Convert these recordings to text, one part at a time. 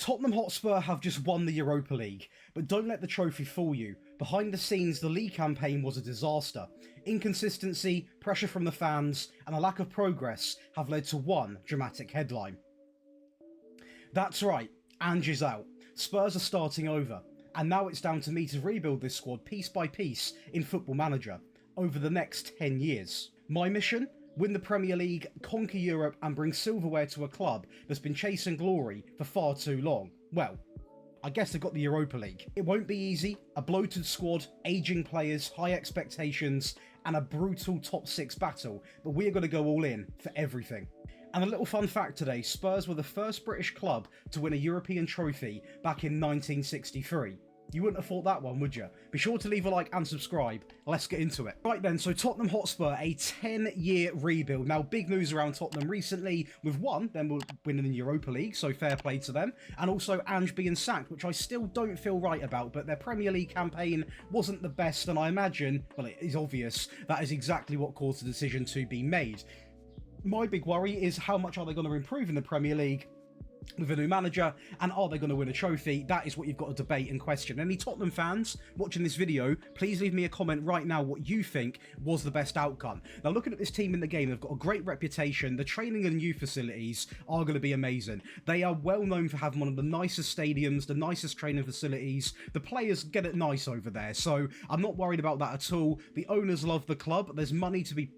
Tottenham Hotspur have just won the Europa League, but don't let the trophy fool you. Behind the scenes, the league campaign was a disaster. Inconsistency, pressure from the fans, and a lack of progress have led to one dramatic headline. That's right, Ange is out. Spurs are starting over, and now it's down to me to rebuild this squad piece by piece in Football Manager over the next 10 years. My mission? Win the Premier League, conquer Europe and bring silverware to a club that's been chasing glory for far too long. Well, I guess they've got the Europa League. It won't be easy. A bloated squad, ageing players, high expectations, and a brutal top 6 battle, but we are going to go all in for everything. And a little fun fact today, Spurs were the first British club to win a European trophy back in 1963. You wouldn't have thought that one, would you? Be sure to leave a like and subscribe. Let's get into it. Right then, so Tottenham Hotspur, a 10-year rebuild. Now, big news around Tottenham recently. With one, then we're winning the Europa League, so fair play to them. And also Ange being sacked, which I still don't feel right about, but their Premier League campaign wasn't the best, and I imagine, well, it is obvious, that is exactly what caused the decision to be made. My big worry is how much are they going to improve in the Premier League with a new manager, and are they going to win a trophy? That is what you've got to debate and question. Any Tottenham fans watching this video, please leave me a comment right now what you think was the best outcome. Now, looking at this team in the game, they've got a great reputation. The training and youth facilities are going to be amazing. They are well known for having one of the nicest stadiums, the nicest training facilities. The players get it nice over there, so I'm not worried about that at all. The owners love the club. There's money to be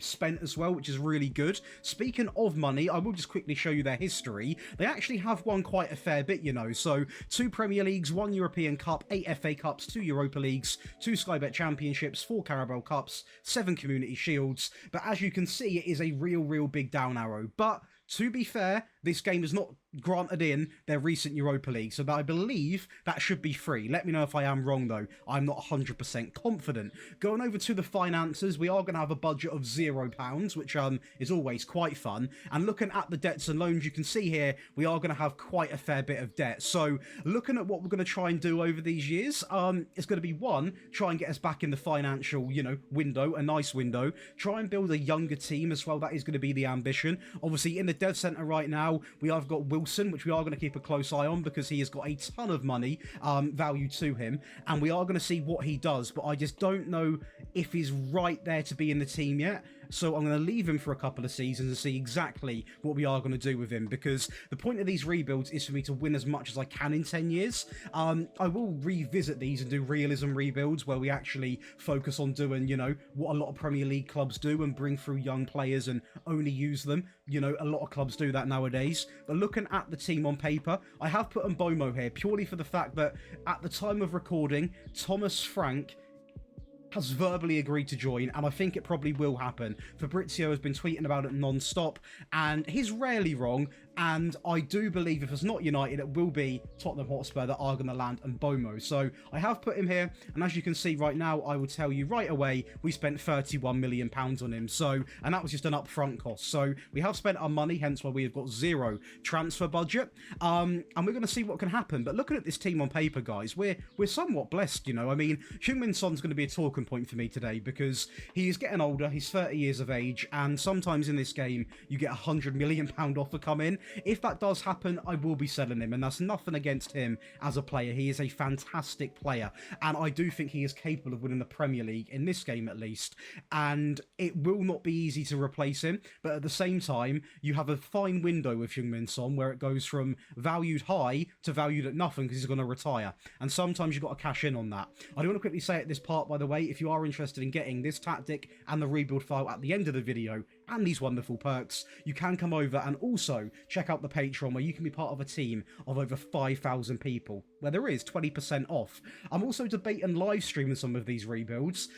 spent as well, which is really good. Speaking of money, I will just quickly show you their history. They actually have won quite a fair bit, so 2 Premier Leagues, 1 European Cup, 8 FA Cups, 2 Europa Leagues, 2 Sky Bet Championships, 4 Carabao Cups, 7 Community Shields. But as you can see, it is a real big down arrow. But to be fair, this game is not granted in their recent Europa League, so that I believe that should be free. Let me know if I am wrong, though. I'm not 100% confident. Going over to the finances, we are going to have a budget of £0, which is always quite fun. And looking at the debts and loans, you can see here, we are going to have quite a fair bit of debt. So looking at what we're going to try and do over these years, it's going to be one, try and get us back in the financial, window, a nice window. Try and build a younger team as well. That is going to be the ambition. Obviously, in the dev centre right now, we have got Wilson, which we are going to keep a close eye on because he has got a ton of money value to him, and we are going to see what he does, but I just don't know if he's right there to be in the team yet. So I'm going to leave him for a couple of seasons and see exactly what we are going to do with him, because the point of these rebuilds is for me to win as much as I can in 10 years. I will revisit these and do realism rebuilds where we actually focus on doing, what a lot of Premier League clubs do and bring through young players and only use them. A lot of clubs do that nowadays. But looking at the team on paper, I have put Mbomo here purely for the fact that at the time of recording, Thomas Frank has verbally agreed to join, and I think it probably will happen. Fabrizio has been tweeting about it non-stop, and he's rarely wrong, and I do believe if it's not United, it will be Tottenham Hotspur that are going to land Mbomo. So I have put him here, and as you can see right now, I will tell you right away, we spent £31 million on him, and that was just an upfront cost. So we have spent our money, hence why we have got 0 transfer budget, and we're going to see what can happen. But looking at this team on paper, guys, we're somewhat blessed, I mean, Heung-min Son's going to be a talking point for me today because he is getting older. He's 30 years of age, and sometimes in this game you get £100 million offer come in. If that does happen, I will be selling him, and that's nothing against him as a player. He is a fantastic player, and I do think he is capable of winning the Premier League in this game at least, and it will not be easy to replace him. But at the same time, you have a fine window with Heung-min Son where it goes from valued high to valued at nothing because he's going to retire, and sometimes you've got to cash in on that. I do want to quickly say at this part, by the way, if you are interested in getting this tactic and the rebuild file at the end of the video and these wonderful perks, you can come over and also check out the Patreon, where you can be part of a team of over 5,000 people, where there is 20% off. I'm also debating live streaming some of these rebuilds,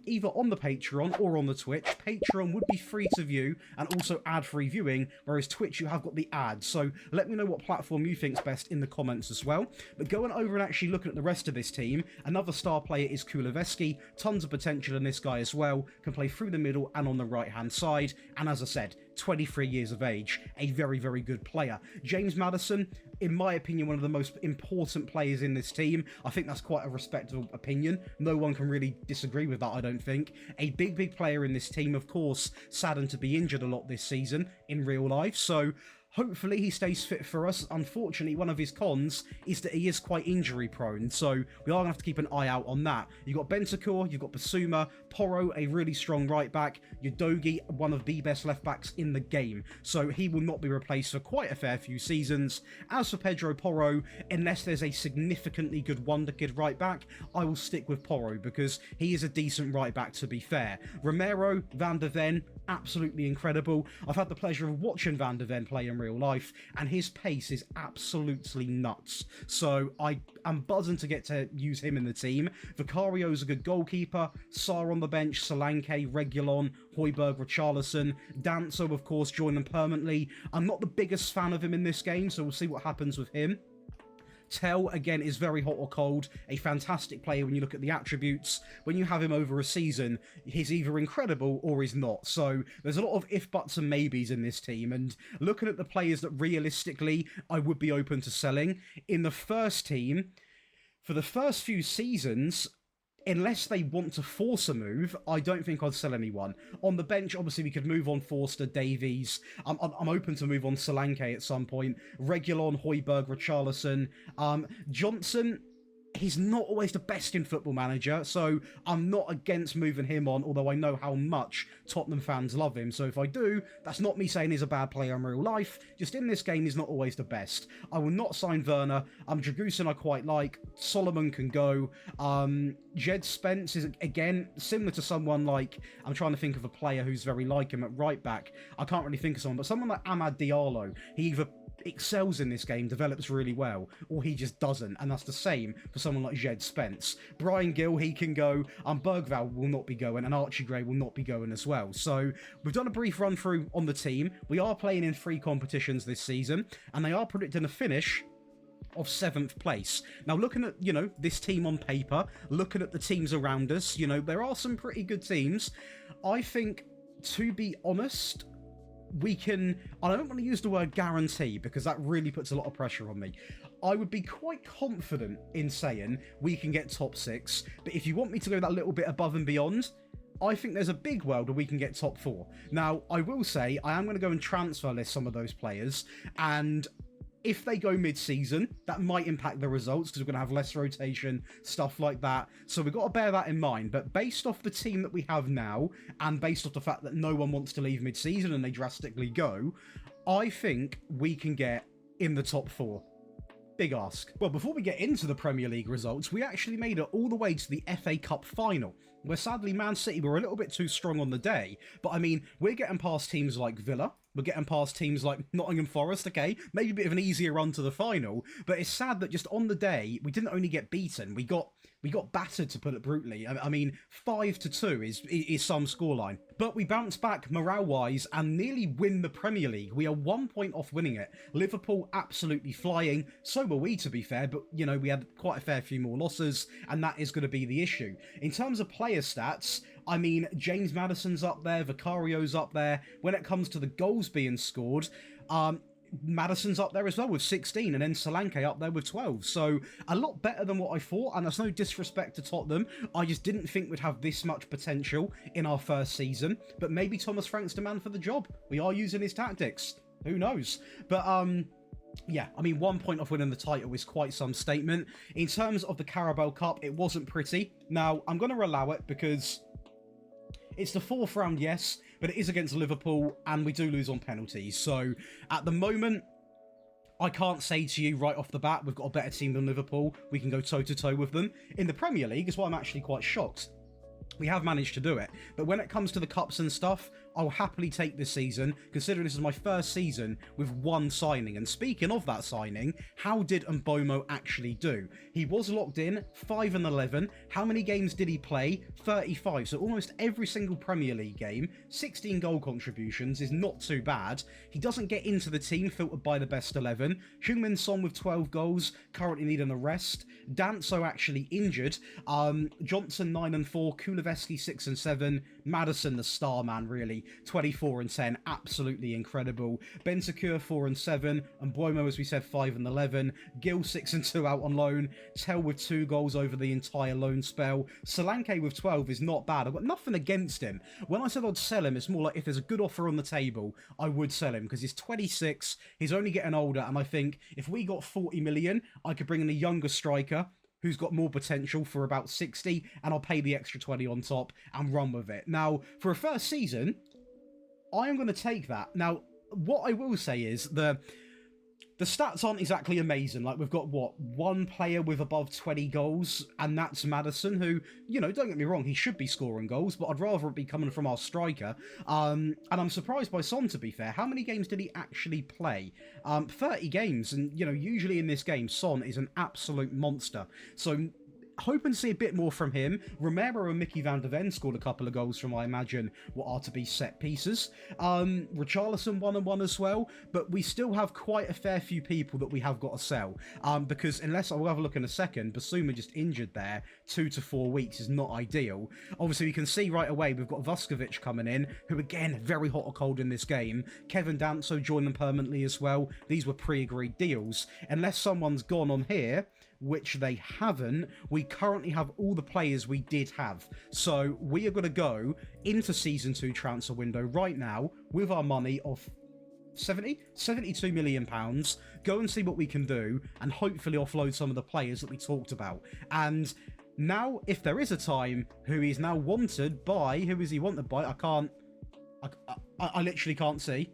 either on the Patreon or on the Twitch. Patreon would be free to view and also ad-free viewing, whereas Twitch, you have got the ads. So let me know what platform you think's best in the comments as well. But going over and actually looking at the rest of this team, another star player is Kuleveski. Tons of potential in this guy as well. Can play through the middle and on the right-hand side. And as I said, 23 years of age, a very good player. James Maddison, in my opinion, one of the most important players in this team. I think that's quite a respectable opinion. No one can really disagree with that, I don't think. A big player in this team, of course, saddened to be injured a lot this season in real life. So Hopefully he stays fit for us. Unfortunately, one of his cons is that he is quite injury prone, so we are going to have to keep an eye out on that. You've got Bentancur, you've got Basuma, Porro, a really strong right back, Udogie, one of the best left backs in the game, so he will not be replaced for quite a fair few seasons. As for Pedro Porro, unless there's a significantly good wonder kid right back, I will stick with Porro because he is a decent right back, to be fair. Romero, Van der Ven, absolutely incredible. I've had the pleasure of watching Van der Ven play in real life, and his pace is absolutely nuts. So I am buzzing to get to use him in the team. Vicario's a good goalkeeper. Sarr on the bench, Solanke, Reguilon, Højbjerg, Richarlison. Danso, of course, joined them permanently. I'm not the biggest fan of him in this game, so we'll see what happens with him. Tell, again, is very hot or cold, a fantastic player when you look at the attributes. When you have him over a season, he's either incredible or he's not. So there's a lot of if, buts and maybes in this team, and looking at the players that realistically I would be open to selling, in the first team, for the first few seasons, unless they want to force a move, I don't think I'd sell anyone. On the bench, obviously, we could move on Forster, Davies. I'm open to move on Solanke at some point. Reguilon, Højbjerg, Richarlison. Johnson, he's not always the best in Football Manager, so I'm not against moving him on, although I know how much Tottenham fans love him. So if I do, that's not me saying he's a bad player in real life. Just in this game, he's not always the best. I will not sign Werner. Dragusin I quite like. Solomon can go. Jed Spence is, again, similar to someone like... I'm trying to think of a player who's very like him at right back. I can't really think of someone, but someone like Amad Diallo. He either excels in this game, develops really well, or he just doesn't, and that's the same for someone like Jed Spence. Brian Gill, he can go, Bergvall will not be going, and Archie Gray will not be going as well. So we've done a brief run through on the team. We are playing in 3 competitions this season, and they are predicting a finish of 7th place. Now, looking at, this team on paper, looking at the teams around us, there are some pretty good teams. I think, to be honest, we can... I don't want to use the word guarantee because that really puts a lot of pressure on me. I would be quite confident in saying we can get top 6, but if you want me to go that little bit above and beyond, I think there's a big world where we can get top 4. Now, I will say, I am going to go and transfer list some of those players, and if they go mid-season, that might impact the results because we're going to have less rotation, stuff like that. So we've got to bear that in mind. But based off the team that we have now, and based off the fact that no one wants to leave mid-season and they drastically go, I think we can get in the top 4. Big ask. Well, before we get into the Premier League results, we actually made it all the way to the FA Cup final, where sadly Man City were a little bit too strong on the day. But I mean, we're getting past teams like Villa, we're getting past teams like Nottingham Forest, okay? Maybe a bit of an easier run to the final, but it's sad that just on the day, we didn't only get beaten, we got battered, to put it brutally. I mean, 5-2 is some scoreline. But we bounced back morale-wise and nearly win the Premier League. We are 1 point off winning it. Liverpool absolutely flying. So were we, to be fair, but, we had quite a fair few more losses, and that is going to be the issue. In terms of player stats, I mean, James Maddison's up there, Vicario's up there. When it comes to the goals being scored, Maddison's up there as well with 16, and then Solanke up there with 12. So a lot better than what I thought, and that's no disrespect to Tottenham. I just didn't think we'd have this much potential in our first season, but maybe Thomas Frank's the man for the job. We are using his tactics. Who knows? But, yeah, I mean, 1 point off winning the title is quite some statement. In terms of the Carabao Cup, it wasn't pretty. Now, I'm going to allow it because it's the 4th round, yes, but it is against Liverpool, and we do lose on penalties. So, at the moment, I can't say to you right off the bat, we've got a better team than Liverpool. We can go toe-to-toe with them. In the Premier League is why I'm actually quite shocked. We have managed to do it, but when it comes to the cups and stuff, I'll happily take this season, considering this is my first season with 1 signing. And speaking of that signing, how did Mbomo actually do? He was locked in, 5 and 11. How many games did he play? 35. So almost every single Premier League game. 16 goal contributions is not too bad. He doesn't get into the team filtered by the best 11. Heung-min Son with 12 goals, currently needing a rest. Danso actually injured. Johnson 9 and 4, Kuleveski 6 and 7, Maddison, the star man, really. 24 and 10, absolutely incredible. Bentancur 4 and 7, and Buomo, as we said, 5 and 11. Gill 6 and 2 out on loan. Tell with 2 goals over the entire loan spell. Solanke with 12 is not bad. I've got nothing against him. When I said I'd sell him, it's more like if there's a good offer on the table, I would sell him, because he's 26, he's only getting older, and I think if we got 40 million, I could bring in a younger striker who's got more potential for about 60, and I'll pay the extra 20 on top and run with it. Now, for a first season, I am going to take that. Now, what I will say is the stats aren't exactly amazing. Like, we've got, what, one player with above 20 goals, and that's Maddison, who, you know, don't get me wrong, he should be scoring goals, but I'd rather it be coming from our striker. And I'm surprised by Son, to be fair. How many games did he actually play? 30 games, and, you know, usually in this game, Son is an absolute monster. So, hoping to see a bit more from him. Romero and Mickey van der Ven scored a couple of goals from, I imagine, what are to be set pieces. Richarlison 1-1 as well, but we still have quite a fair few people that we have got to sell. Because unless, I'll have a look in a second, Basuma just injured there, 2 to 4 weeks is not ideal. Obviously, we can see right away we've got Vuskovic coming in, who again, very hot or cold in this game. Kevin Danso joined them permanently as well. These were pre-agreed deals. Unless someone's gone on here, which they haven't, we currently have all the players we did have. So we are going to go into Season 2 transfer window right now with our money of 72 million pounds, go and see what we can do, and hopefully offload some of the players that we talked about. And now, if there is a time, who is now wanted by, who is he wanted by? I literally can't see.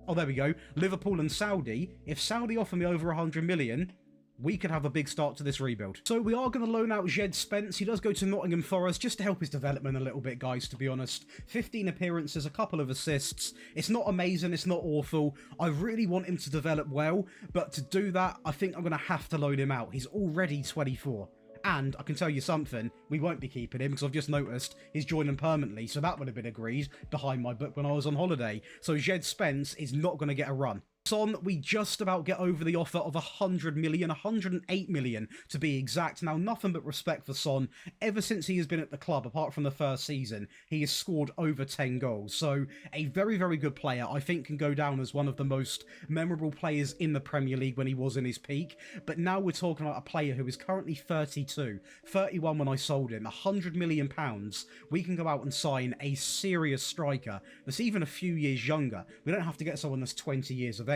Oh, there we go. Liverpool and Saudi. If Saudi offer me over 100 million, we could have a big start to this rebuild. So we are going to loan out Jed Spence. He does go to Nottingham Forest just to help his development a little bit, guys, to be honest. 15 appearances, a couple of assists. It's not amazing, it's not awful. I really want him to develop well, but to do that, I think I'm going to have to loan him out. He's already 24. And I can tell you something, we won't be keeping him, because I've just noticed he's joining permanently, so that would have been agreed behind my book when I was on holiday. So Jed Spence is not going to get a run. Son, we just about get over the offer of 100 million, 108 million to be exact. Now, nothing but respect for Son. Ever since he has been at the club, apart from the first season, he has scored over 10 goals. So, a very, very good player. I think can go down as one of the most memorable players in the Premier League when he was in his peak. But now we're talking about a player who is currently 32, 31 when I sold him, 100 million pounds. We can go out and sign a serious striker that's even a few years younger. We don't have to get someone that's 20 years of age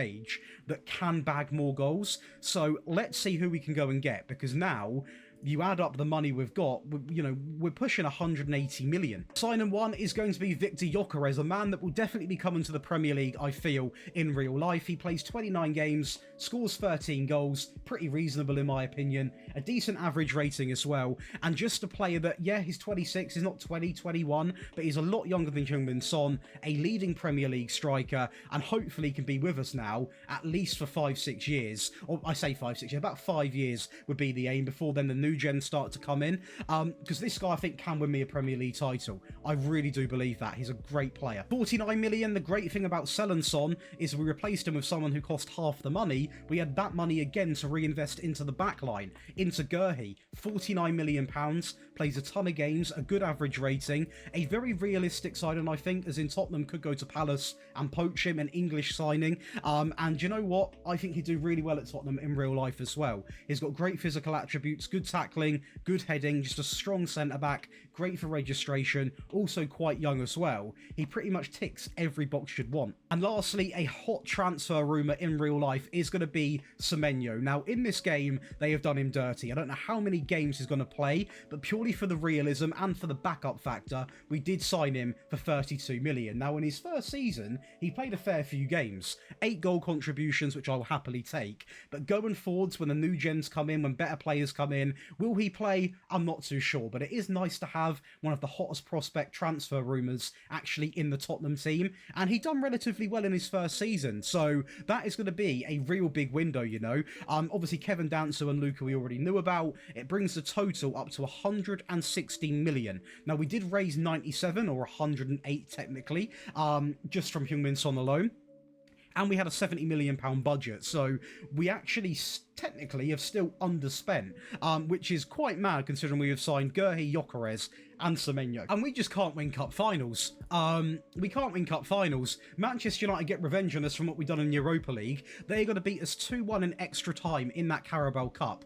that can bag more goals. So let's see who we can go and get, because now you add up the money we've got, you know, we're pushing 180 million. Signing one is going to be Victor Gyökeres, a man that will definitely be coming to the Premier League, I feel, in real life. He plays 29 games, scores 13 goals, pretty reasonable in my opinion, a decent average rating as well, and just a player that, yeah, he's 26, he's not 20, 21, but he's a lot younger than Heung-min Son, a leading Premier League striker, and hopefully can be with us now, at least for 5-6 years, or I say 5-6 years, about 5 years would be the aim, before then the new gen start to come in, because this guy I think can win me a Premier League title. I really do believe that. He's a great player. 49 million, the great thing about selling Son is we replaced him with someone who cost half the money. We had that money again to reinvest into the back line, into Gurhi. 49 million pounds, plays a ton of games, a good average rating, a very realistic signing I think, as in Tottenham could go to Palace and poach him, an English signing, and you know what, I think he'd do really well at Tottenham in real life as well. He's got great physical attributes, good tackling, good heading, just a strong centre-back, great for registration, also quite young as well. He pretty much ticks every box you'd want. And lastly, a hot transfer rumour in real life is going to be Semenyo. Now, in this game, they have done him dirty. I don't know how many games he's going to play, but purely for the realism and for the backup factor, we did sign him for 32 million. Now, in his first season, he played a fair few games. 8 goal contributions, which I'll happily take. But going forwards, when the new gens come in, when better players come in, will he play? I'm not too sure, but it is nice to have one of the hottest prospect transfer rumours actually in the Tottenham team, and he done relatively well in his first season, so that is going to be a real big window, you know. Obviously Kevin Danso and Luca we already knew about. It brings the total up to 116 million. Now we did raise 97 or 108 technically, just from Heung-min Son alone. and we had a £70 million budget, so we actually technically have still underspent, which is quite mad considering we have signed Gerhi, Gyökeres and Semenyo, and we just can't win cup finals. We can't win cup finals. Manchester United get revenge on us from what we've done in Europa League. They're going to beat us 2-1 in extra time in that Carabao Cup.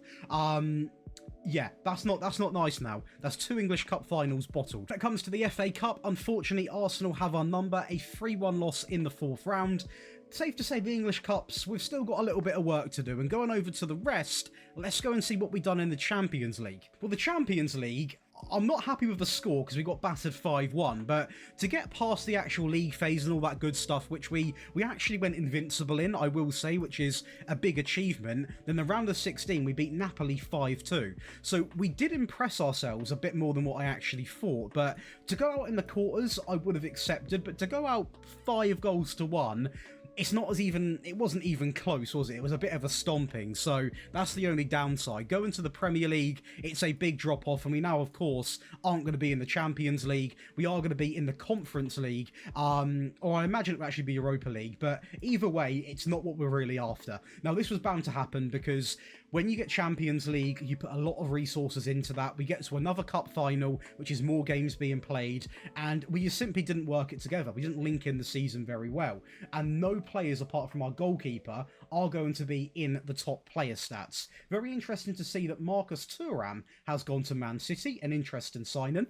Yeah, that's not nice now. That's 2 English Cup finals bottled. When it comes to the FA Cup, unfortunately, Arsenal have our number, a 3-1 loss in the 4th round. Safe to say the English Cups, we've still got a little bit of work to do. And going over to the rest, let's go and see what we've done in the Champions League. Well, the Champions League, I'm not happy with the score because we got battered 5-1, but to get past the actual league phase and all that good stuff, which we actually went invincible in, I will say, which is a big achievement, then the round of 16 we beat Napoli 5-2. So we did impress ourselves a bit more than what I actually thought, but to go out in the quarters I would have accepted, but to go out 5-1, it wasn't even close, was it? It was a bit of a stomping, so that's the only downside. Going to the Premier League, it's a big drop-off, and we now, of course, aren't going to be in the Champions League. We are going to be in the Conference League, or I imagine it will actually be Europa League, but either way, it's not what we're really after. Now, this was bound to happen because when you get Champions League, you put a lot of resources into that. We get to another cup final, which is more games being played, and we just simply didn't work it together. We didn't link in the season very well, and no players apart from our goalkeeper are going to be in the top player stats. Very interesting to see that Marcus Thuram has gone to Man City, an interesting signing.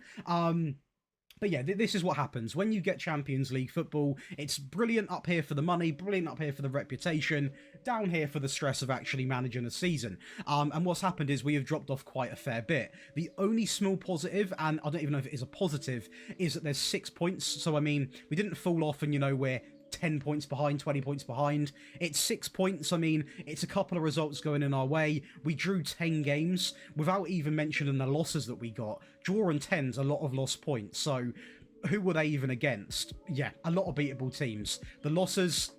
But yeah, this is what happens. When you get Champions League football, it's brilliant up here for the money, brilliant up here for the reputation, down here for the stress of actually managing a season. And what's happened is we have dropped off quite a fair bit. The only small positive, and I don't even know if it is a positive, is that there's 6 points. So, I mean, we didn't fall off and, we're 10 points behind, 20 points behind. It's 6 points. I mean, it's a couple of results going in our way. We drew 10 games without even mentioning the losses that we got. Draw and 10's a lot of lost points. So who were they even against? Yeah, a lot of beatable teams. The losses,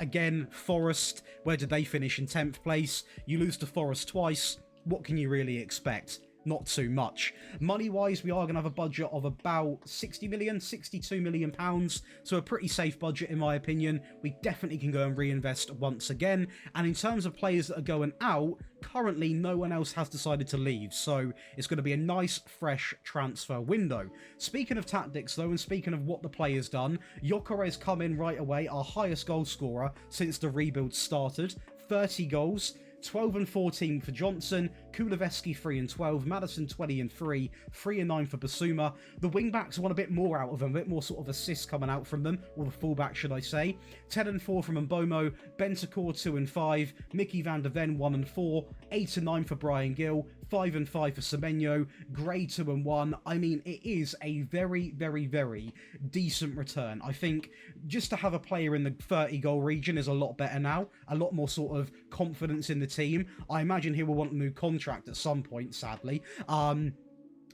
again, Forest, where did they finish? In 10th place. You lose to Forest twice. What can you really expect? Not too much. Money-wise, we are going to have a budget of about 60 million, 62 million pounds, so a pretty safe budget in my opinion. We definitely can go and reinvest once again, and in terms of players that are going out, currently no one else has decided to leave, so it's going to be a nice, fresh transfer window. Speaking of tactics though, and speaking of what the player's done, Gyökeres come in right away, our highest goal scorer since the rebuild started, 30 goals. 12 and 14 for Johnson, Kuleveski 3 and 12, Maddison 20 and 3, 3 and 9 for Basuma. The wing-backs want a bit more out of them, a bit more sort of assists coming out from them, or the full-back should I say. 10 and 4 from Mbomo, Bentancur 2 and 5, Mickey van der Ven 1 and 4, 8 and 9 for Brian Gill, 5 and 5 for Semenyo, Gray 2 and 1. I mean, it is a very, very, very decent return. I think just to have a player in the 30-goal region is a lot better now, a lot more sort of confidence in the team. I imagine he will want a new contract at some point, sadly.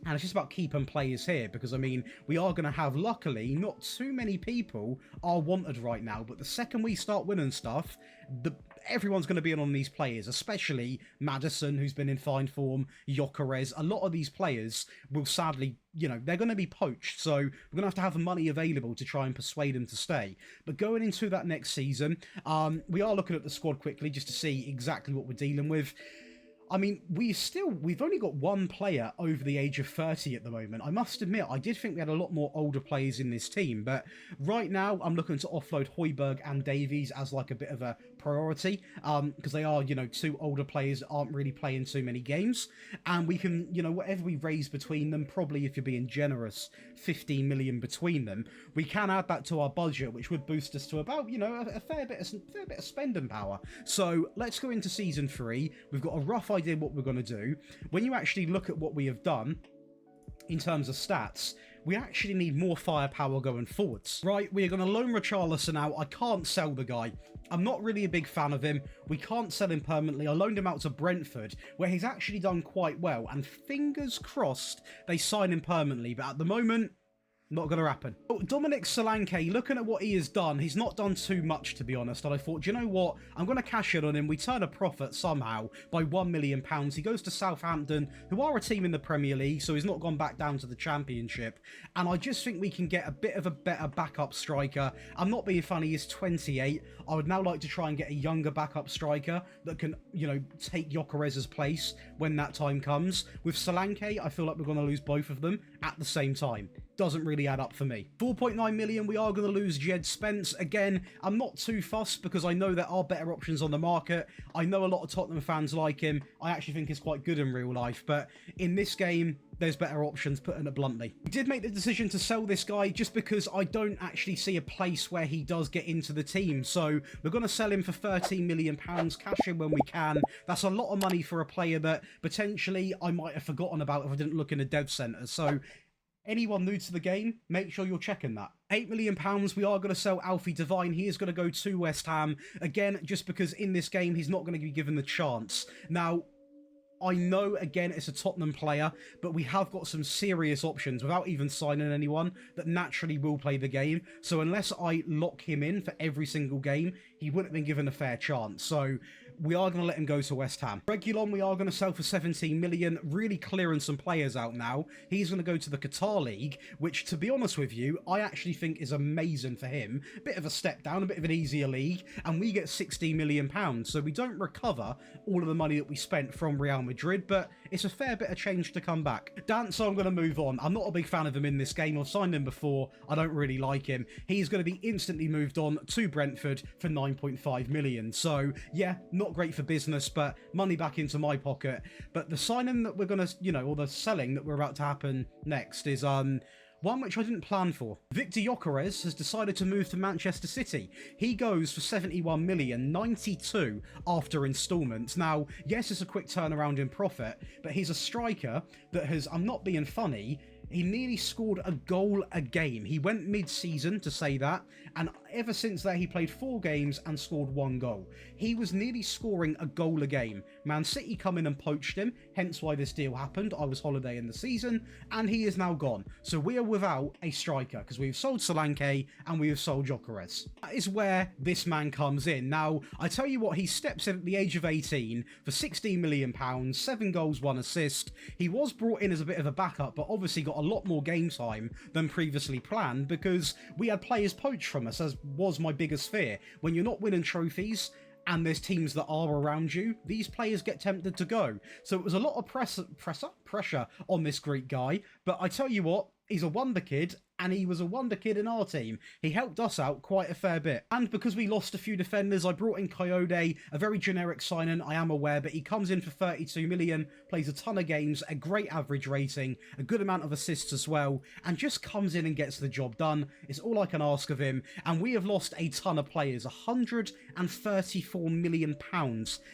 And it's just about keeping players here because, I mean, we are going to have, luckily, not too many people are wanted right now, but the second we start winning stuff, everyone's going to be in on these players, especially Maddison, who's been in fine form, Gyökeres. A lot of these players will sadly, they're going to be poached, so we're going to have money available to try and persuade them to stay. But going into that next season, we are looking at the squad quickly just to see exactly what we're dealing with. I mean, we've only got one player over the age of 30 at the moment. I must admit, I did think we had a lot more older players in this team, but right now I'm looking to offload Højbjerg and Davies as like a bit of a priority, because they are, two older players that aren't really playing too many games, and we can, whatever we raise between them, probably if you're being generous, 15 million between them, we can add that to our budget, which would boost us to about, a fair bit of spending power. So let's go into season 3. We've got a rough idea what we're going to do. When you actually look at what we have done in terms of stats, we actually need more firepower going forwards. Right, we are going to loan Richarlison out. I can't sell the guy. I'm not really a big fan of him. We can't sell him permanently. I loaned him out to Brentford, where he's actually done quite well, and fingers crossed they sign him permanently, but at the moment, Not going to happen. Oh, Dominic Solanke, looking at what he has done, he's not done too much, to be honest. And I thought, do you know what? I'm going to cash in on him. We turn a profit somehow by £1 million. He goes to Southampton, who are a team in the Premier League, so he's not gone back down to the Championship. And I just think we can get a bit of a better backup striker. I'm not being funny, he's 28. I would now like to try and get a younger backup striker that can, you know, take Gyökeres's place when that time comes. With Solanke, I feel like we're going to lose both of them at the same time. Doesn't really add up for me. 4.9 million, we are going to lose Jed Spence. Again, I'm not too fussed because I know there are better options on the market. I know a lot of Tottenham fans like him. I actually think he's quite good in real life, but in this game, there's better options, putting it bluntly. We did make the decision to sell this guy just because I don't actually see a place where he does get into the team. So we're going to sell him for £13 million, cash in when we can. That's a lot of money for a player that potentially I might have forgotten about if I didn't look in a dev centre. So anyone new to the game, make sure you're checking that. £8 million, we are going to sell Alfie Devine. He is going to go to West Ham. Again, just because in this game, he's not going to be given the chance. Now, I know, again, it's a Tottenham player, but we have got some serious options without even signing anyone that naturally will play the game. So unless I lock him in for every single game, he wouldn't have been given a fair chance. So we are going to let him go to West Ham. Reguilon, we are going to sell for 17 million, really clearing some players out now. He's going to go to the Qatar League, which, to be honest with you, I actually think is amazing for him. A bit of a step down, a bit of an easier league, and we get 60 million pounds. So we don't recover all of the money that we spent from Real Madrid, but it's a fair bit of change to come back. Danso, I'm going to move on. I'm not a big fan of him in this game. I've signed him before. I don't really like him. He's going to be instantly moved on to Brentford for 9.5 million. So, yeah, not great for business, but money back into my pocket. But the signing that we're going to, you know, or the selling that we're about to happen next is one which I didn't plan for. Victor Gyökeres has decided to move to Manchester City. He goes for 71 million, 92 after instalments. Now, yes, it's a quick turnaround in profit, but he's a striker that has, I'm not being funny, he nearly scored a goal a game. He went mid-season to say that, and ever since that he played 4 games and scored 1 goal. He was nearly scoring a goal a game. Man City come in and poached him, hence why this deal happened. I was holidaying the season, and he is now gone. So we are without a striker, because we've sold Solanke and we have sold Gyökeres. That is where this man comes in. Now, I tell you what, he steps in at the age of 18 for £16 million, 7 goals, 1 assist. He was brought in as a bit of a backup, but obviously got a lot more game time than previously planned because we had players poached from us, as was my biggest fear. When you're not winning trophies and there's teams that are around you, these players get tempted to go. So it was a lot of pressure on this Greek guy, but I tell you what, he's a wonder kid, and he was a wonder kid in our team. He helped us out quite a fair bit. And because we lost a few defenders, I brought in Coyote, a very generic signing, I am aware, but he comes in for 32 million, plays a ton of games, a great average rating, a good amount of assists as well, and just comes in and gets the job done. It's all I can ask of him. And we have lost a ton of players. £134 million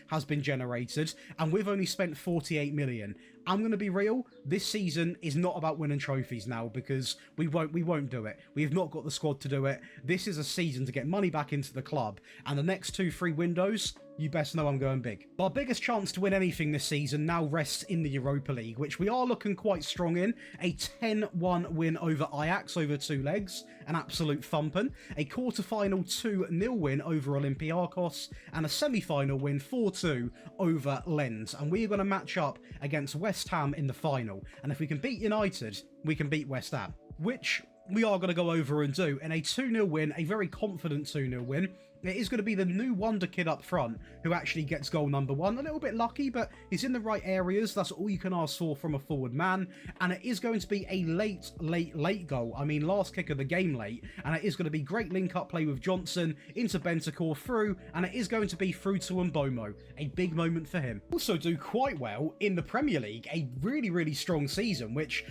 has been generated, and we've only spent 48 million. I'm going to be real, this season is not about winning trophies now because we won't do it. We have not got the squad to do it. This is a season to get money back into the club, and the next 2-3 windows, you best know I'm going big. Our biggest chance to win anything this season now rests in the Europa League, which we are looking quite strong in. A 10-1 win over Ajax over 2 legs, an absolute thumping. A quarter-final 2-0 win over Olympiacos, and a semi-final win 4-2 over Lens. And we are going to match up against West Ham in the final. And if we can beat United, we can beat West Ham, which we are going to go over and do in a 2-0 win, a very confident 2-0 win. It is going to be the new wonder kid up front who actually gets goal number 1. A little bit lucky, but he's in the right areas. That's all you can ask for from a forward man. And it is going to be a late goal. I mean, last kick of the game late. And it is going to be great link-up play with Johnson into Bentancur through. And it is going to be through to Mbomo. A big moment for him. Also do quite well in the Premier League. A really, really strong season, which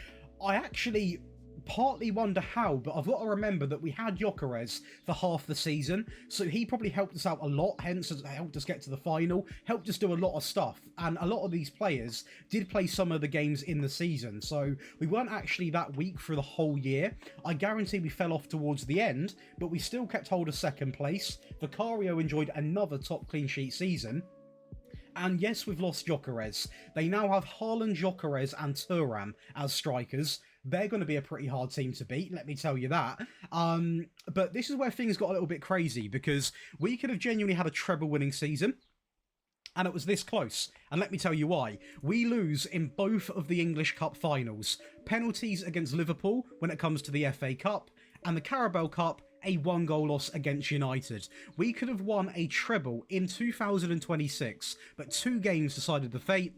I actually partly wonder how, but I've got to remember that we had Gyökeres for half the season, so he probably helped us out a lot, hence helped us get to the final, helped us do a lot of stuff, and a lot of these players did play some of the games in the season, so we weren't actually that weak for the whole year. I guarantee we fell off towards the end, but we still kept hold of second place. Vicario enjoyed another top clean sheet season. And yes, we've lost Gyökeres. They now have Haaland, Gyökeres and Thuram as strikers. they're going to be a pretty hard team to beat, let me tell you that. But this is where things got a little bit crazy, because we could have genuinely had a treble-winning season, and it was this close. And let me tell you why. We lose in both of the English Cup finals. Penalties against Liverpool when it comes to the FA Cup, and the Carabao Cup, a 1-goal loss against United. We could have won a treble in 2026, but 2 games decided the fate,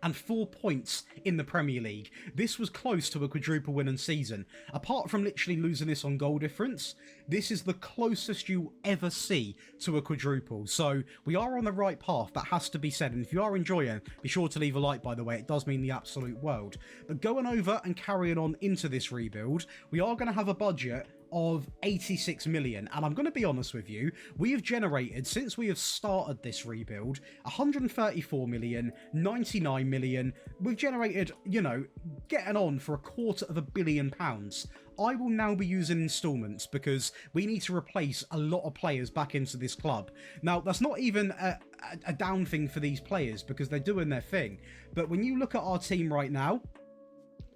and 4 points in the Premier League. This was close to a quadruple winning season. Apart from literally losing this on goal difference, this is the closest you'll ever see to a quadruple. So we are on the right path, that has to be said. And if you are enjoying, be sure to leave a like, by the way. It does mean the absolute world. But going over and carrying on into this rebuild, we are going to have a budget of 86 million, and I'm going to be honest with you, we have generated, since we have started this rebuild, 134 million, 99 million. We've generated, you know, getting on for £250 million. I will now be using installments because we need to replace a lot of players back into this club. Now, that's not even a down thing for these players because they're doing their thing, but when you look at our team right now,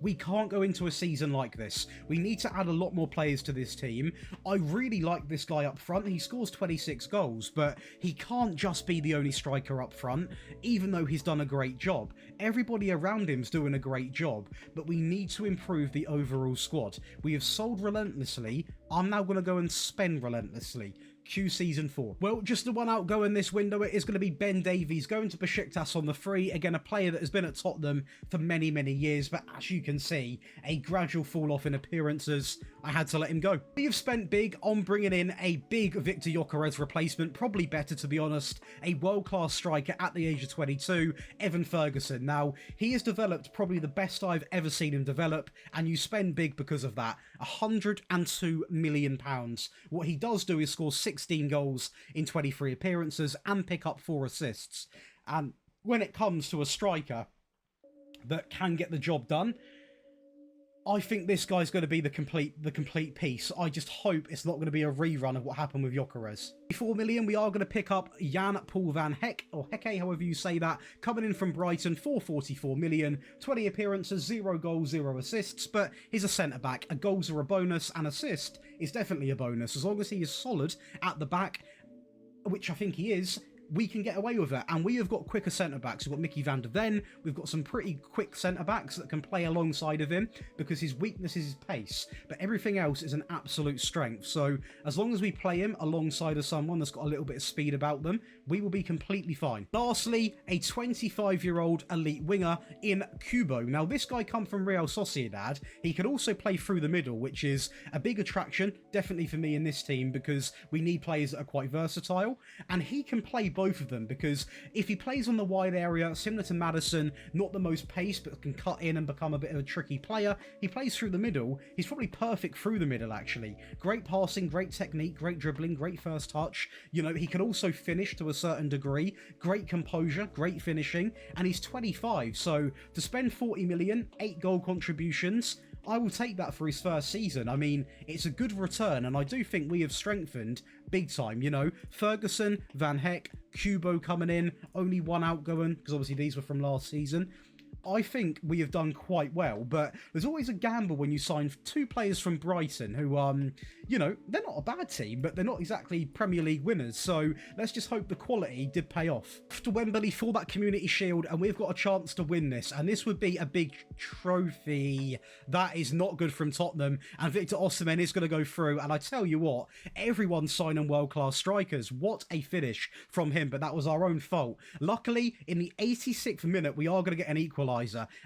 we can't go into a season like this. We need to add a lot more players to this team. I really like this guy up front. He scores 26 goals, but he can't just be the only striker up front, even though he's done a great job. Everybody around him's doing a great job, but we need to improve the overall squad. We have sold relentlessly. I'm now going to go and spend relentlessly. Q Season 4. Well, just the one outgoing this window, it is going to be Ben Davies going to Besiktas on the free. Again, a player that has been at Tottenham for many, many years, but as you can see, a gradual fall off in appearances. I had to let him go. We have spent big on bringing in a big Victor Gyökeres replacement, probably better to be honest, a world-class striker at the age of 22, Evan Ferguson. Now, he has developed probably the best I've ever seen him develop, and you spend big because of that. £102 million. What he does do is score 16 goals in 23 appearances and pick up 4 assists. And when it comes to a striker that can get the job done, I think this guy's going to be the complete piece. I just hope it's not going to be a rerun of what happened with Gyökeres. 4 million, we are going to pick up Jan Paul van Hecke, or Hecke, however you say that, coming in from Brighton for 44 million, 20 appearances, 0 goals, 0 assists, but he's a centre-back. A goals are a bonus, and assist is definitely a bonus. As long as he is solid at the back, which I think he is, we can get away with it. And we have got quicker centre-backs. We've got Mickey van der Ven. We've got some pretty quick centre-backs that can play alongside of him because his weakness is his pace. But everything else is an absolute strength. So as long as we play him alongside of someone that's got a little bit of speed about them, we will be completely fine. Lastly, a 25-year-old elite winger in Kubo. Now, this guy come from Real Sociedad. He could also play through the middle, which is a big attraction, definitely for me in this team, because we need players that are quite versatile. And he can play both of them, because if he plays on the wide area, similar to Maddison, not the most pace, but can cut in and become a bit of a tricky player, he plays through the middle. He's probably perfect through the middle, actually. Great passing, great technique, great dribbling, great first touch. You know, he can also finish to a certain degree. Great composure, great finishing, and he's 25, so to spend 40 million, 8 goal contributions, I will take that for his first season. I mean, it's a good return, and I do think we have strengthened big time. You know, Ferguson, Van Hecke, Kubo coming in, only 1 outgoing, because obviously these were from last season. I think we have done quite well, but there's always a gamble when you sign 2 players from Brighton who, you know, they're not a bad team, but they're not exactly Premier League winners, so let's just hope the quality did pay off. To Wembley for that Community Shield, and we've got a chance to win this, and this would be a big trophy. That is not good from Tottenham, and Victor Osimhen is going to go through, and I tell you what, everyone's signing world-class strikers. What a finish from him, but that was our own fault. Luckily, in the 86th minute, we are going to get an equaliser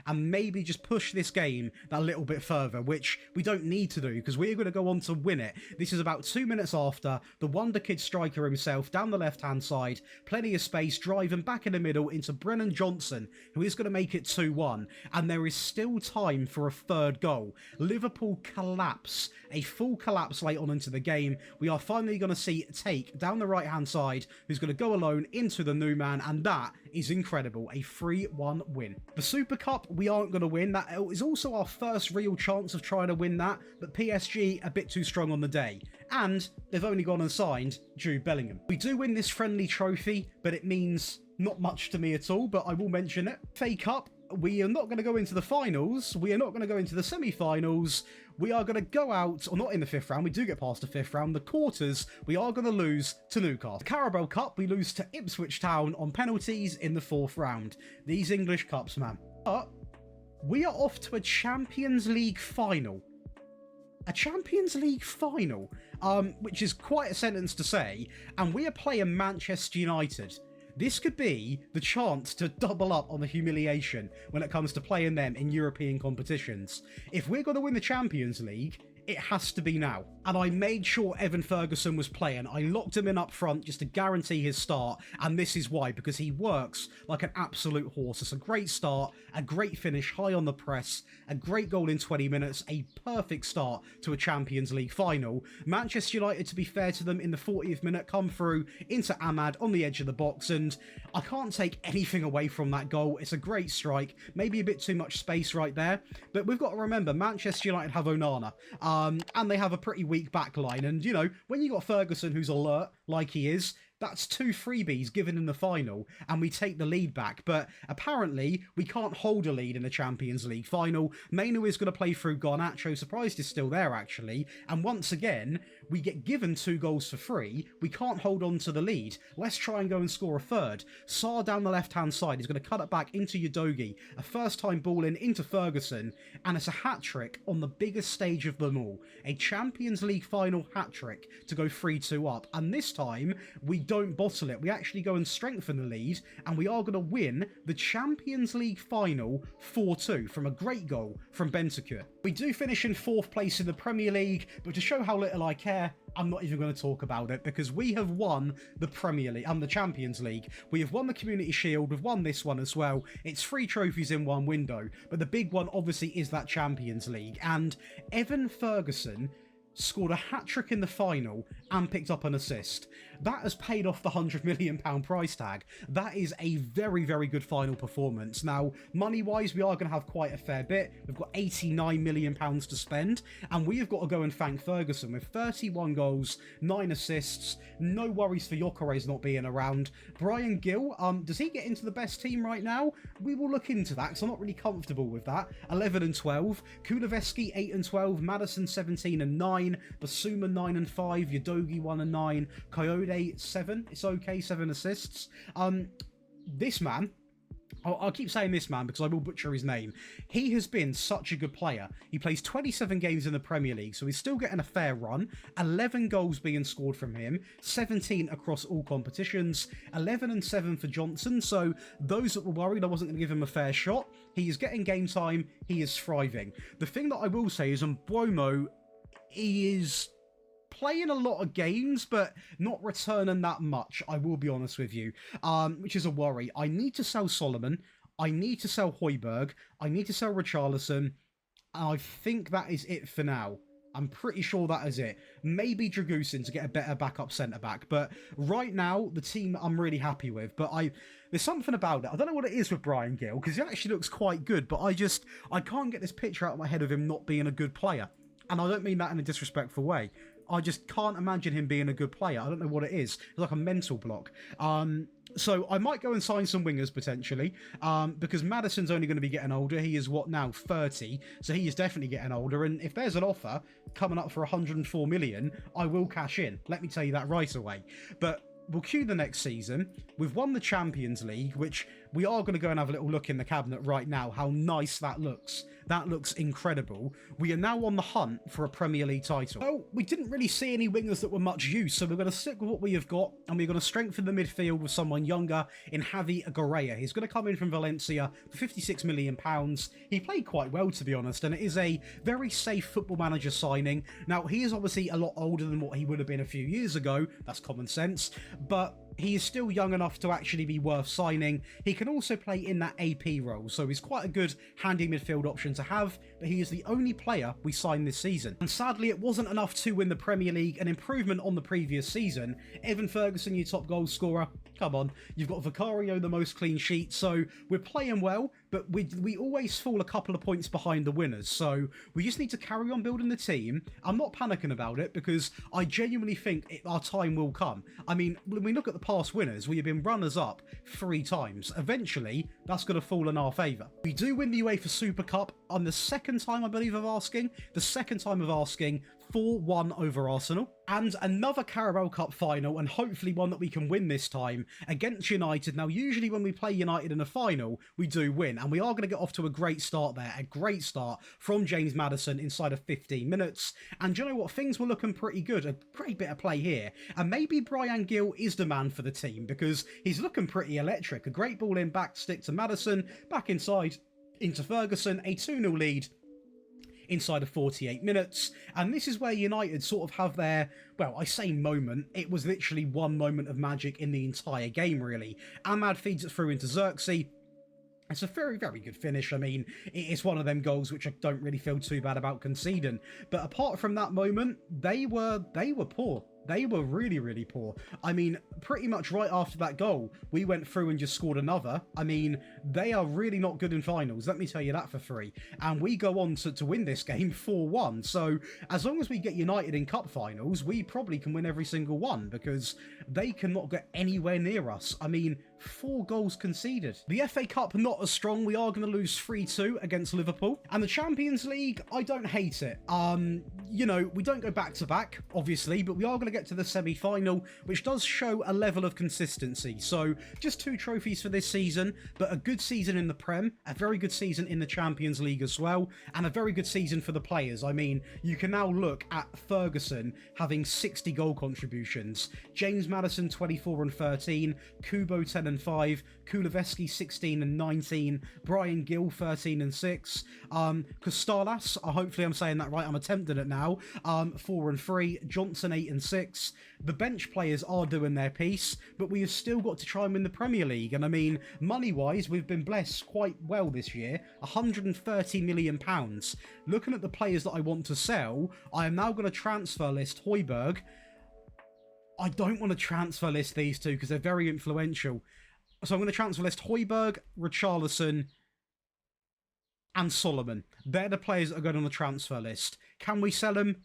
and maybe just push this game that little bit further, which we don't need to do because we're going to go on to win it. This is about 2 minutes after the Wonder Kid striker himself down the left-hand side, plenty of space, driving back in the middle into Brennan Johnson, who is going to make it 2-1, and there is still time for a 3rd goal. Liverpool collapse, a full collapse late on into the game. We are finally going to see Take down the right-hand side, who's going to go alone into the new man, and that is incredible. A 3-1 win. The Super Cup, we aren't going to win. That is also our first real chance of trying to win that, but PSG a bit too strong on the day. And they've only gone and signed Jude Bellingham. We do win this friendly trophy, but it means not much to me at all, but I will mention it. FA Cup, we are not going to go into the finals. We are not going to go into the semi-finals. We are going to go out, or not in the 5th round. We do get past the 5th round. The quarters, we are going to lose to Newcastle. The Carabao Cup, we lose to Ipswich Town on penalties in the 4th round. These English Cups, man. But we are off to a Champions League final. A Champions League final, which is quite a sentence to say, and we are playing Manchester United. This could be the chance to double up on the humiliation when it comes to playing them in European competitions. If we're going to win the Champions League, it has to be now. And I made sure Evan Ferguson was playing. I locked him in up front just to guarantee his start, and this is why, because he works like an absolute horse. It's a great start, a great finish, high on the press, a great goal in 20 minutes, a perfect start to a Champions League final. Manchester United, to be fair to them, in the 40th minute, come through into Ahmad on the edge of the box, and I can't take anything away from that goal. It's a great strike, maybe a bit too much space right there, but we've got to remember, Manchester United have Onana, and they have a pretty weak back line. And, you know, when you got Ferguson, who's alert, like he is, that's 2 freebies given in the final, and we take the lead back. But apparently, we can't hold a lead in the Champions League final. Mainu is going to play through Garnacho. Surprised is still there, actually. And once again, we get given 2 goals for free. We can't hold on to the lead. Let's try and go and score a third. Sarr down the left-hand side is going to cut it back into Udogie. A first-time ball into Ferguson. And it's a hat-trick on the biggest stage of them all. A Champions League final hat-trick to go 3-2 up. And this time, we don't bottle it. We actually go and strengthen the lead, and we are going to win the Champions League final 4-2 from a great goal from Bentancur. We do finish in 4th place in the Premier League, but to show how little I care, I'm not even going to talk about it, because we have won the Premier League and the Champions League. We have won the Community Shield. We've won this one as well. It's 3 trophies in one window, but the big one obviously is that Champions League. And Evan Ferguson scored a hat-trick in the final and picked up an assist. That has paid off the £100 million price tag. That is a very, very good final performance. Now, money-wise, we are going to have quite a fair bit. We've got £89 million to spend, and we have got to go and thank Ferguson with 31 goals, 9 assists. No worries for Gyökeres not being around. Bryan Gil, does he get into the best team right now? We will look into that, because I'm not really comfortable with that. 11 and 12. Kulusevski, 8 and 12. Madison, 17 and 9. Basuma 9 and 5, Udogie 1 and 9, Coyote 7. It's okay, 7 assists. This man, I'll keep saying this man because I will butcher his name. He has been such a good player. He plays 27 games in the Premier League, so he's still getting a fair run. 11 goals being scored from him, 17 across all competitions, 11 and 7 for Johnson. So those that were worried I wasn't going to give him a fair shot, he is getting game time. He is thriving. The thing that I will say is Mbeumo, he is playing a lot of games, but not returning that much, I will be honest with you, which is a worry. I need to sell Solomon. I need to sell Højbjerg. I need to sell Richarlison. And I think that is it for now. I'm pretty sure that is it. Maybe Dragusin to get a better backup centre-back. But right now, the team I'm really happy with. But there's something about it. I don't know what it is with Bryan Gil, because he actually looks quite good. But I can't get this picture out of my head of him not being a good player. And I don't mean that in a disrespectful way. I just can't imagine him being a good player. I don't know what it is. It's like a mental block. So I might go and sign some wingers potentially, because Madison's only going to be getting older. He is, what now, 30? So he is definitely getting older. And if there's an offer coming up for 104 million, I will cash in. Let me tell you that right away. But we'll cue the next season. We've won the Champions League, which we are going to go and have a little look in the cabinet right now, how nice that looks. That looks incredible. We are now on the hunt for a Premier League title. Well, we didn't really see any wingers that were much use, so we're going to stick with what we have got, and we're going to strengthen the midfield with someone younger in Javi Aguirre. He's going to come in from Valencia for £56 million. He played quite well, to be honest, and it is a very safe Football Manager signing. Now, he is obviously a lot older than what he would have been a few years ago. That's common sense, but he is still young enough to actually be worth signing. He can also play in that AP role, so he's quite a good handy midfield option to have, but he is the only player we signed this season. And sadly, it wasn't enough to win the Premier League, an improvement on the previous season. Evan Ferguson, your top goal scorer. Come on, you've got Vicario, the most clean sheets, so we're playing well, but we always fall a couple of points behind the winners, so we just need to carry on building the team. I'm not panicking about it because I genuinely think our time will come. I mean, when we look at the past winners, we have been runners-up 3 times. Eventually, that's going to fall in our favour. We do win the UEFA Super Cup on the second time, I believe, of asking. The second time of asking, 4-1 over Arsenal. And another Carabao Cup final, and hopefully one that we can win this time, against United. Now, usually when we play United in a final, we do win, and we are going to get off to a great start there. A great start from James Maddison inside of 15 minutes. And you know what? Things were looking pretty good. A great bit of play here. And maybe Bryan Gill is the man for the team, because he's looking pretty electric. A great ball in back stick to Maddison, back inside into Ferguson, a 2-0 lead inside of 48 minutes, and this is where United sort of have their, well, I say moment, it was literally one moment of magic in the entire game, really. Ahmad feeds it through into Xerxes. It's a very, very good finish. I mean, it's one of them goals which I don't really feel too bad about conceding, but apart from that moment, they were poor. They were really, really poor. I mean, pretty much right after that goal, we went through and just scored another. I mean, they are really not good in finals, let me tell you that for free. And we go on to win this game 4-1. So as long as we get United in cup finals, we probably can win every single one, because they cannot get anywhere near us. I mean, 4 goals conceded. The FA Cup, not as strong. We are going to lose 3-2 against Liverpool. And the Champions League, I don't hate it. You know, we don't go back-to-back, obviously, but we are going to get to the semi-final, which does show a level of consistency. So just 2 trophies for this season, but a good season in the Prem, a very good season in the Champions League as well, and a very good season for the players. I mean, you can now look at Ferguson having 60 goal contributions, James Maddison 24 and 13, Kubo 10 and 5, Kuleveski 16 and 19, Bryan Gill 13 and 6, Kostalas, hopefully I'm saying that right, I'm attempting it now, 4 and 3, Johnson 8 and 6. The bench players are doing their piece, but we have still got to try and win the Premier League. And I mean, money-wise, we've been blessed quite well this year, £130 million. Looking at the players that I want to sell, I am now going to transfer list Højbjerg. I don't want to transfer list these two because they're very influential. So I'm going to transfer list Højbjerg, Richarlison, and Solomon. They're the players that are going on the transfer list. Can we sell them?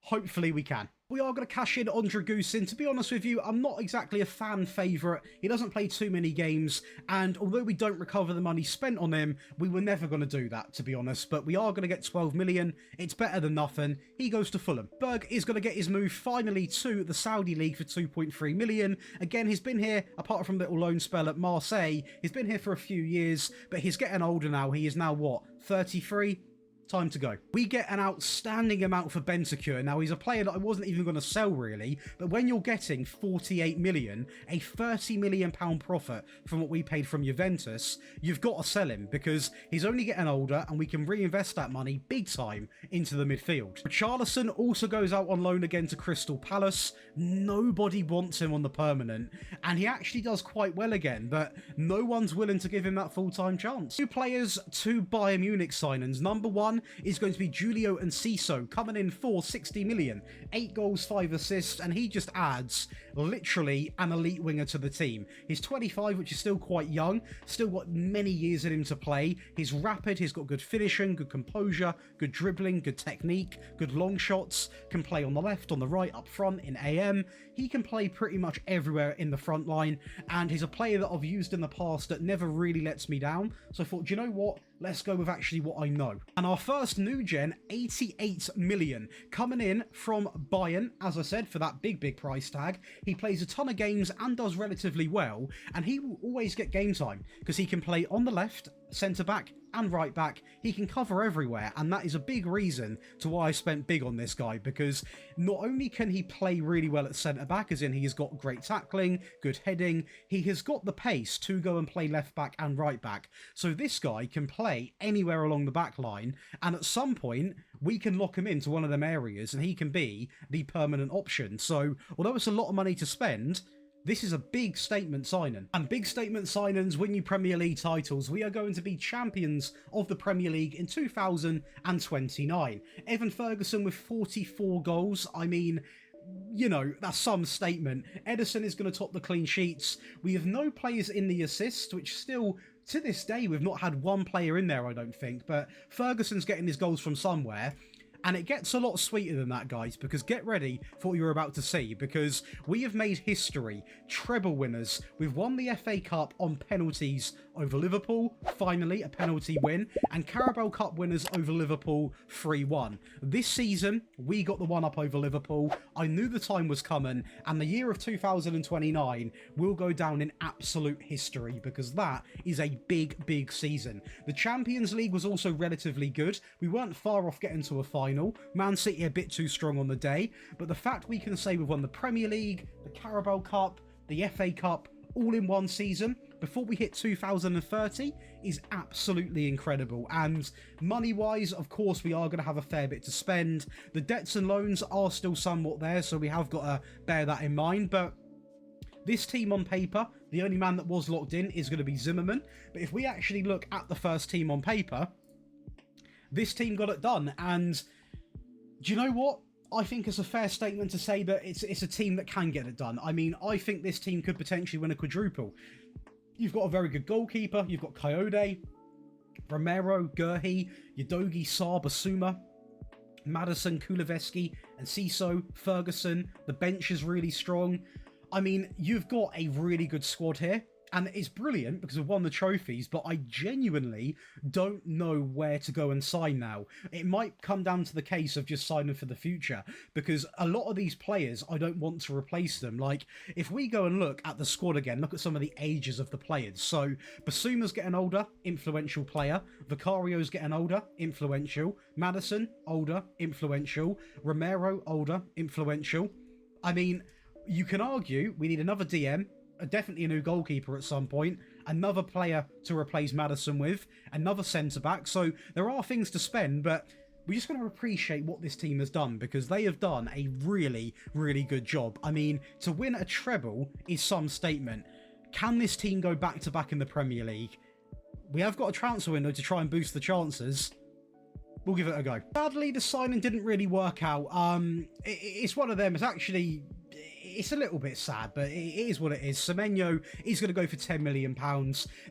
Hopefully we can. We are going to cash in on Dragusin. To be honest with you, I'm not exactly a fan favourite. He doesn't play too many games, and although we don't recover the money spent on him, we were never going to do that, to be honest. But we are going to get 12 million. It's better than nothing. He goes to Fulham. Berg is going to get his move finally to the Saudi League for 2.3 million. Again, he's been here, apart from a little loan spell at Marseille, he's been here for a few years, but he's getting older now. He is now, what, 33? Time to go. We get an outstanding amount for Bentancur. Now, he's a player that I wasn't even going to sell, really, but when you're getting 48 million, a £30 million profit from what we paid from Juventus, you've got to sell him, because he's only getting older, and we can reinvest that money big time into the midfield. Richarlison also goes out on loan again to Crystal Palace. Nobody wants him on the permanent, and he actually does quite well again, but no one's willing to give him that full-time chance. 2 players, 2 Bayern Munich signings. Number 1 is going to be Julio Enciso, coming in for 60 million, 8 goals, 5 assists, and he just adds literally an elite winger to the team. He's 25, which is still quite young, still got many years in him to play. He's rapid, he's got good finishing, good composure, good dribbling, good technique, good long shots, can play on the left, on the right, up front, in AM. He can play pretty much everywhere in the front line, and he's a player that I've used in the past that never really lets me down. So I thought, do you know what? Let's go with actually what I know. And our first new gen, 88 million, coming in from Bayern, as I said, for that big price tag. He plays a ton of games and does relatively well, and he will always get game time because he can play on the left, centre back, and right back. He can cover everywhere, and that is a big reason to why I spent big on this guy, because not only can he play really well at centre back, as in he has got great tackling, good heading, he has got the pace to go and play left back and right back. So this guy can play anywhere along the back line, and at some point we can lock him into one of them areas and he can be the permanent option. So although it's a lot of money to spend, this is a big statement signing. And big statement signings win you Premier League titles. We are going to be champions of the Premier League in 2029. Evan Ferguson with 44 goals. I mean, you know, that's some statement. Edison is going to top the clean sheets. We have no players in the assist, which still to this day, we've not had one player in there, I don't think, but Ferguson's getting his goals from somewhere. And it gets a lot sweeter than that, guys, because get ready for what you're about to see, because we have made history. Treble winners. We've won the FA Cup on penalties over Liverpool, finally, a penalty win, and Carabao Cup winners over Liverpool 3-1. This season, we got the one up over Liverpool. I knew the time was coming, and the year of 2029 will go down in absolute history, because that is a big, big season. The Champions League was also relatively good. We weren't far off getting to a final. Man City a bit too strong on the day, but the fact we can say we've won the Premier League, the Carabao Cup, the FA Cup, all in one season before we hit 2030 is absolutely incredible. And money-wise, of course, we are going to have a fair bit to spend. The debts and loans are still somewhat there, so we have got to bear that in mind, but this team on paper, the only man that was locked in is going to be Zimmerman. But if we actually look at the first team on paper, this team got it done. And do you know what? I think it's a fair statement to say that it's a team that can get it done. I mean, I think this team could potentially win a quadruple. You've got a very good goalkeeper. You've got Coyote, Romero, Gurhi, Udogie, Sarr, Basuma, Maddison, Kuleveski, and Ciso, Ferguson. The bench is really strong. I mean, you've got a really good squad here. And it's brilliant because we've won the trophies, but I genuinely don't know where to go and sign now. It might come down to the case of just signing for the future, because a lot of these players, I don't want to replace them. Like, if we go and look at the squad again, look at some of the ages of the players. So, Basuma's getting older, influential player. Vicario's getting older, influential. Maddison, older, influential. Romero, older, influential. I mean, you can argue we need another DM, definitely a new goalkeeper at some point, another player to replace Maddison with, another centre-back. So there are things to spend, but we just got to appreciate what this team has done, because they have done a really, really good job. I mean, to win a treble is some statement. Can this team go back-to-back in the Premier League? We have got a transfer window to try and boost the chances. We'll give it a go. Sadly, the signing didn't really work out. It's one of them. It's actually... It's a little bit sad, but it is what it is. Semenyo is going to go for £10 million.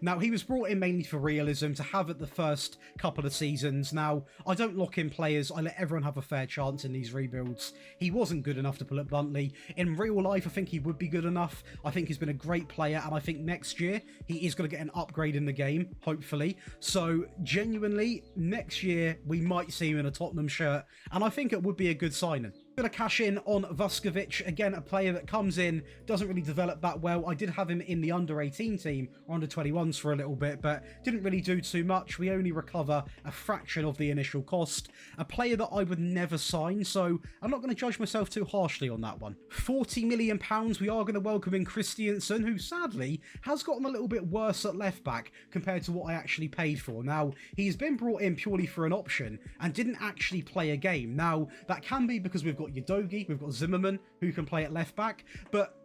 Now, he was brought in mainly for realism, to have at the first couple of seasons. Now, I don't lock in players. I let everyone have a fair chance in these rebuilds. He wasn't good enough, to put it bluntly. In real life, I think he would be good enough. I think he's been a great player, and I think next year he is going to get an upgrade in the game, hopefully. So, genuinely, next year we might see him in a Tottenham shirt, and I think it would be a good signing. Going to cash in on Vuskovic, again a player that comes in, doesn't really develop that well. I did have him in the under-18 team, or under-21s for a little bit, but didn't really do too much. We only recover a fraction of the initial cost. A player that I would never sign, so I'm not going to judge myself too harshly on that one. £40 million, we are going to welcome in Christiansen, who sadly has gotten a little bit worse at left-back compared to what I actually paid for. Now, he's been brought in purely for an option and didn't actually play a game. Now, that can be because we've got Udogie, we've got Zimmerman, who can play at left back, but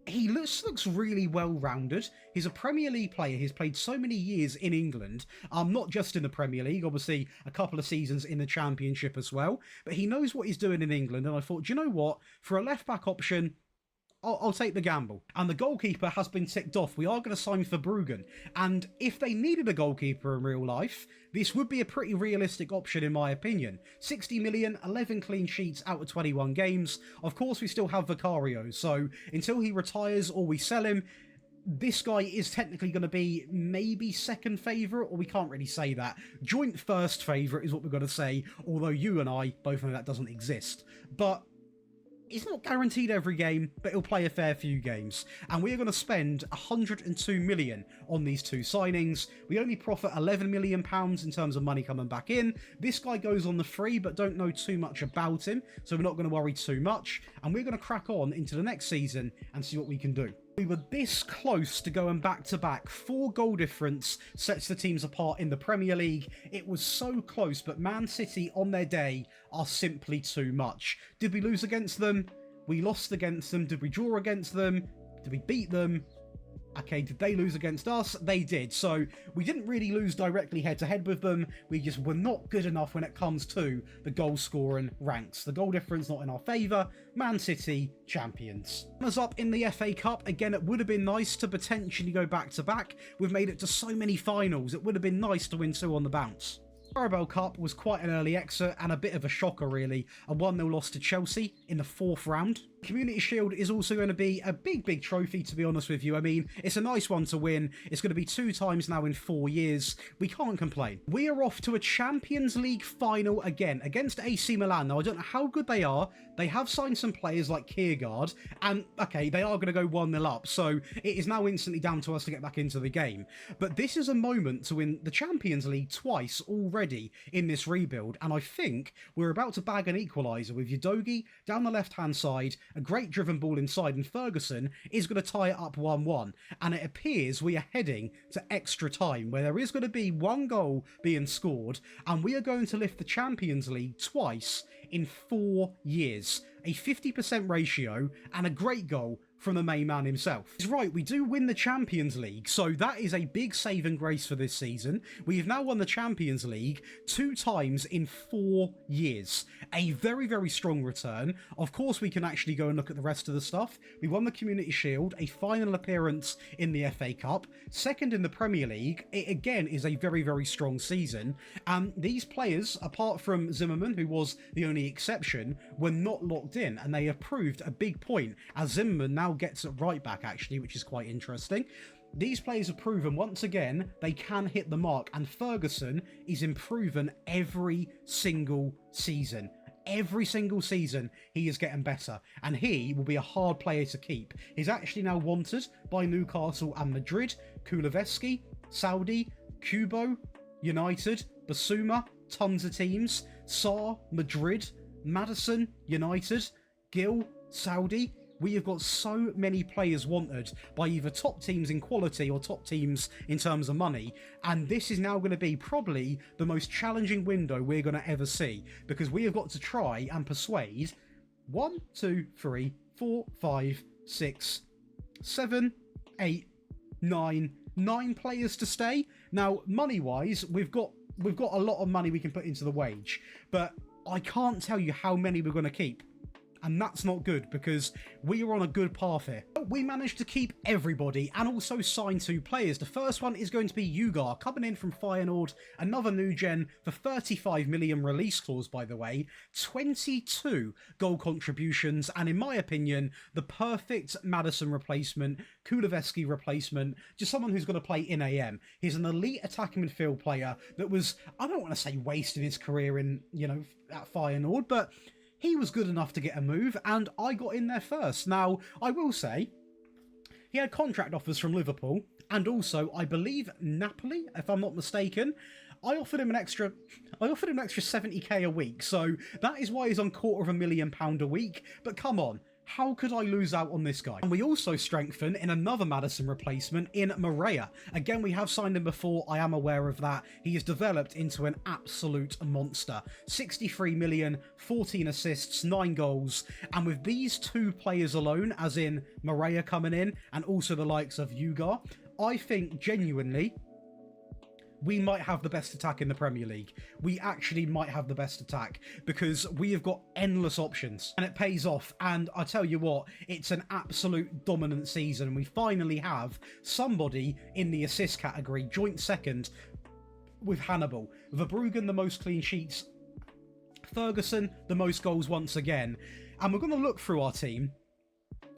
he looks really well-rounded. He's a Premier League player. He's played so many years in England, not just in the Premier League, obviously a couple of seasons in the Championship as well, but he knows what he's doing in England, and I thought, do you know what? For a left-back option, I'll take the gamble. And the goalkeeper has been ticked off. We are going to sign for Bruggen. And if they needed a goalkeeper in real life, this would be a pretty realistic option in my opinion. 60 million, 11 clean sheets out of 21 games. Of course, we still have Vicario. So until he retires or we sell him, this guy is technically going to be maybe second favourite, or we can't really say that. Joint first favourite is what we're going to say, although you and I both know that doesn't exist. But it's not guaranteed every game, but he'll play a fair few games. And we're going to spend 102 million on these two signings. We only profit £11 million in terms of money coming back in. This guy goes on the free, but don't know too much about him, so we're not going to worry too much. And we're going to crack on into the next season and see what we can do. We were this close to going back-to-back. 4 goal difference sets the teams apart in the Premier League. It was so close, but Man City on their day are simply too much. Did we lose against them? We lost against them. Did we draw against them? Did we beat them? Okay, did they lose against us? They did. So we didn't really lose directly head-to-head with them. We just were not good enough when it comes to the goal-scoring ranks. The goal difference not in our favour. Man City, champions. Runners up in the FA Cup. Again, it would have been nice to potentially go back-to-back. We've made it to so many finals. It would have been nice to win 2 on the bounce. Carabao Cup was quite an early exit and a bit of a shocker really, a 1-0 loss to Chelsea in the 4th round. Community Shield is also going to be a big trophy, to be honest with you. I mean, it's a nice one to win. It's going to be 2 times now in 4 years. We can't complain. We are off to a Champions League final again against AC Milan. Now, I don't know how good they are. They have signed some players like Kiergaard, and okay, they are going to go 1-0 up, so it is now instantly down to us to get back into the game. But this is a moment to win the Champions League twice already in this rebuild, and I think we're about to bag an equaliser with Udogie down the left-hand side, a great driven ball inside, and Ferguson is going to tie it up 1-1. And it appears we are heading to extra time, where there is going to be 1 goal being scored, and we are going to lift the Champions League twice in 4 years. A 50% ratio and a great goal from the main man himself. He's right, we do win the Champions League, so that is a big saving grace for this season. We have now won the Champions League 2 times in 4 years. A very strong return. Of course, we can actually go and look at the rest of the stuff. We won the Community Shield, a final appearance in the FA Cup, 2nd in the Premier League. It again is a very strong season. And these players, apart from Zimmerman, who was the only exception, were not locked in, and they have proved a big point, as Zimmerman now gets it right back actually, which is quite interesting. These players have proven once again they can hit the mark, and Ferguson is improving every single season. Every single season he is getting better, and he will be a hard player to keep. He's actually now wanted by Newcastle and Madrid, Kuleveski, Saudi, Kubo, United, Basuma, tons of teams, Sarr, Madrid, Maddison, United, Gill, Saudi. We have got so many players wanted by either top teams in quality or top teams in terms of money, and this is now going to be probably the most challenging window we're going to ever see, because we have got to try and persuade 1, 2, 3, 4, 5, 6, 7, 8, 9 players to stay. Now, money-wise, we've got a lot of money we can put into the wage, but I can't tell you how many we're going to keep. And that's not good, because we are on a good path here. We managed to keep everybody and also sign 2 players. The first one is going to be Ugar, coming in from Feyenoord, another new gen for 35 million release clause, by the way, 22 goal contributions, and in my opinion, the perfect Maddison replacement, Kuleveski replacement, just someone who's going to play in AM. He's an elite attacking midfield player that was, I don't want to say wasted his career in, at Feyenoord, but he was good enough to get a move, and I got in there first. Now, I will say, he had contract offers from Liverpool, and also, I believe, Napoli, if I'm not mistaken. I offered him an extra 70k a week, so that is why he's on £250,000 a week. But come on, how could I lose out on this guy? And we also strengthen in another Maddison replacement in Moreira. Again, we have signed him before, I am aware of that. He has developed into an absolute monster. 63 million, 14 assists, 9 goals. And with these 2 players alone, as in Moreira coming in, and also the likes of Ugar, I think genuinely we might have the best attack in the Premier League. We actually might have the best attack, because we have got endless options, and it pays off. And I tell you what, it's an absolute dominant season. We finally have somebody in the assist category, joint 2nd with Hannibal. Verbruggen, the most clean sheets. Ferguson, the most goals once again. And we're going to look through our team,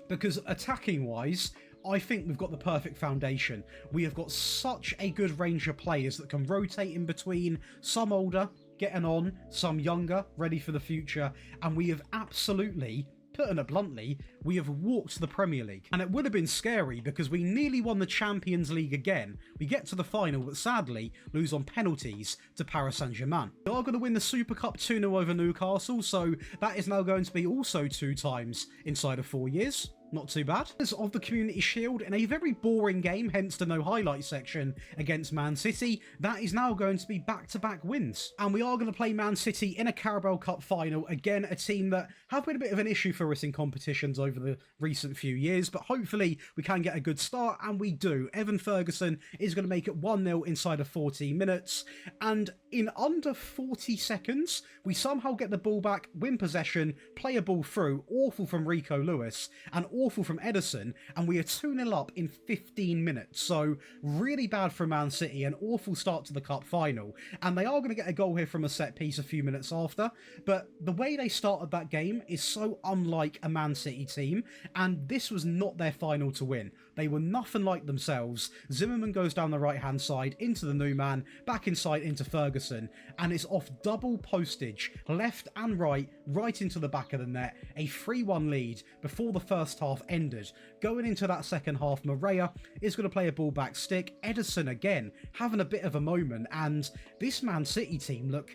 because attacking wise, I think we've got the perfect foundation. We have got such a good range of players that can rotate in between, some older, getting on, some younger, ready for the future, and we have absolutely, putting it bluntly, we have walked the Premier League. And it would have been scary, because we nearly won the Champions League again. We get to the final, but sadly lose on penalties to Paris Saint-Germain. We are going to win the Super Cup 2-0 over Newcastle, so that is now going to be also 2 times inside of 4 years. Not too bad. Of the Community Shield, in a very boring game, hence the no highlight section against Man City, that is now going to be back-to-back wins. And we are going to play Man City in a Carabao Cup final. Again, a team that have been a bit of an issue for us in competitions over the recent few years, but hopefully we can get a good start, and we do. Evan Ferguson is going to make it 1-0 inside of 14 minutes, and in under 40 seconds, we somehow get the ball back, win possession, play a ball through, awful from Rico Lewis, and awful from Ederson, and we are 2-0 up in 15 minutes. So really bad for Man City, an awful start to the cup final, and they are going to get a goal here from a set piece a few minutes after, but the way they started that game is so unlike a Man City team, and this was not their final to win. They were nothing like themselves. Zimmerman goes down the right-hand side into the new man, back inside into Ferguson, and it's off double postage, left and right into the back of the net, a 3-1 lead before the first half ended. Going into that second half, Moreira is going to play a ball back stick. Ederson again having a bit of a moment, and this Man City team look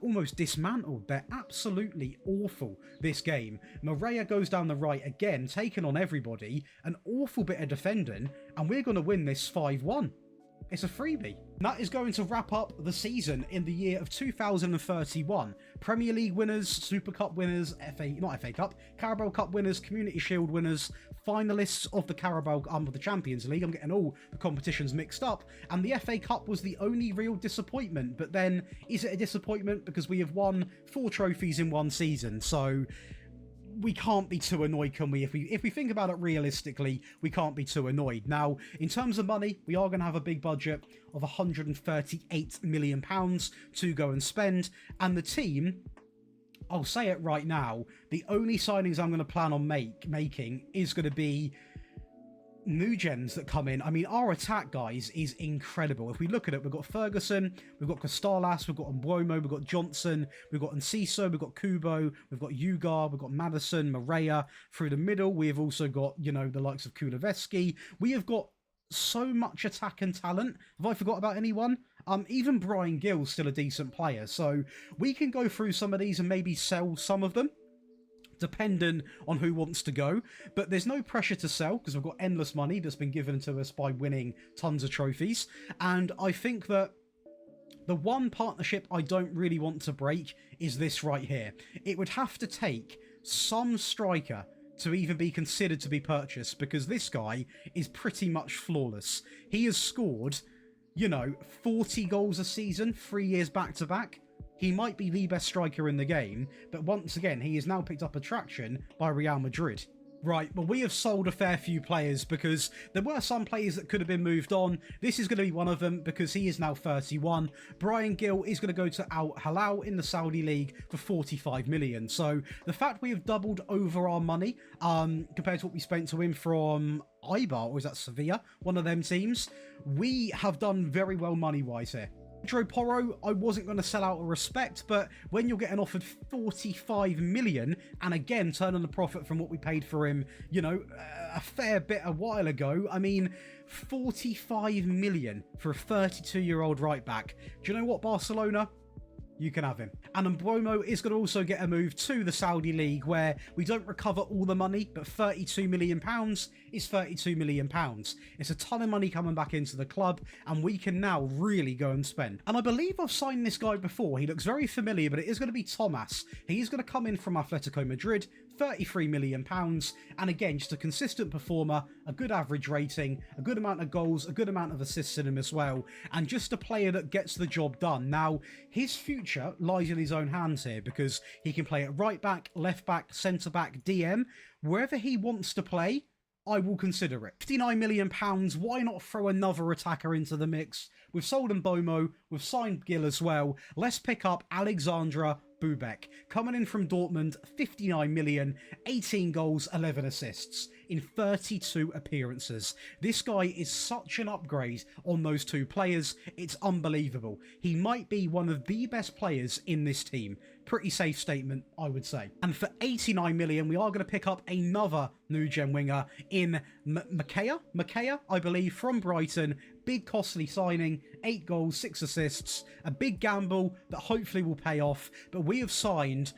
almost dismantled. They're absolutely awful this game. Moreira goes down the right again, taking on everybody, an awful bit of defending, and we're going to win this 5-1. It's a freebie. That is going to wrap up the season in the year of 2031. Premier League winners, Super Cup winners, not FA Cup, Carabao Cup winners, Community Shield winners, finalists of the of the Champions League. I'm getting all the competitions mixed up. And the FA Cup was the only real disappointment. But then, is it a disappointment because we have won 4 trophies in one season? So we can't be too annoyed, can we? If we think about it realistically, we can't be too annoyed. Now, in terms of money, we are going to have a big budget of £138 million to go and spend. And the team, I'll say it right now, the only signings I'm going to plan on making is going to be new gens that come in. I mean, our attack, guys, is incredible. If we look at it, we've got Ferguson, we've got Costalas, we've got Mbeumo, we've got Johnson, we've got Enciso, we've got Kubo, we've got Ugar, we've got Maddison, Moreira. Through the middle, we've also got, you know, the likes of Kuleveski. We have got so much attack and talent. Have I forgot about anyone? Even Brian Gill's still a decent player. So we can go through some of these and maybe sell some of them, depending on who wants to go, but there's no pressure to sell because we've got endless money that's been given to us by winning tons of trophies. And I think that the one partnership I don't really want to break is this right here. It would have to take some striker to even be considered to be purchased, because this guy is pretty much flawless. He has scored, you know, 40 goals a season, 3 years back to back. He might be the best striker in the game, but once again, he has now picked up attraction by Real Madrid. Right, well, we have sold a fair few players because there were some players that could have been moved on. This is going to be one of them because he is now 31. Brian Gill is going to go to Al Hilal in the Saudi League for 45 million. So the fact we have doubled over our money compared to what we spent to him from Eibar, or is that Sevilla? One of them teams. We have done very well money-wise here. Pedro Porro, I wasn't going to sell out of respect, but when you're getting offered 45 million, and again, turning the profit from what we paid for him, you know, a fair bit a while ago, I mean, 45 million for a 32-year-old right back. Do you know what, Barcelona? You can have him. And Mbeumo is going to also get a move to the Saudi League, where we don't recover all the money, but £32 million is £32 million. It's a ton of money coming back into the club, and we can now really go and spend. And I believe I've signed this guy before. He looks very familiar, but it is going to be Thomas. He's going to come in from Atletico Madrid, £33 million. And again, just a consistent performer, a good average rating, a good amount of goals, a good amount of assists in him as well, and just a player that gets the job done. Now, his future lies in his own hands here, because he can play at right back, left back, centre back, DM. Wherever he wants to play, I will consider it. £59 million, why not throw another attacker into the mix? We've sold Mbeumo, we've signed Gill as well. Let's pick up Alexandra Bubek, coming in from Dortmund, 59 million, 18 goals, 11 assists in 32 appearances. This guy is such an upgrade on those two players, it's unbelievable. He might be one of the best players in this team. Pretty safe statement, I would say. And for 89 million, we are going to pick up another new gen winger in Makaya, I believe, from Brighton. Big costly signing, 8 goals, 6 assists, a big gamble that hopefully will pay off. But we have signed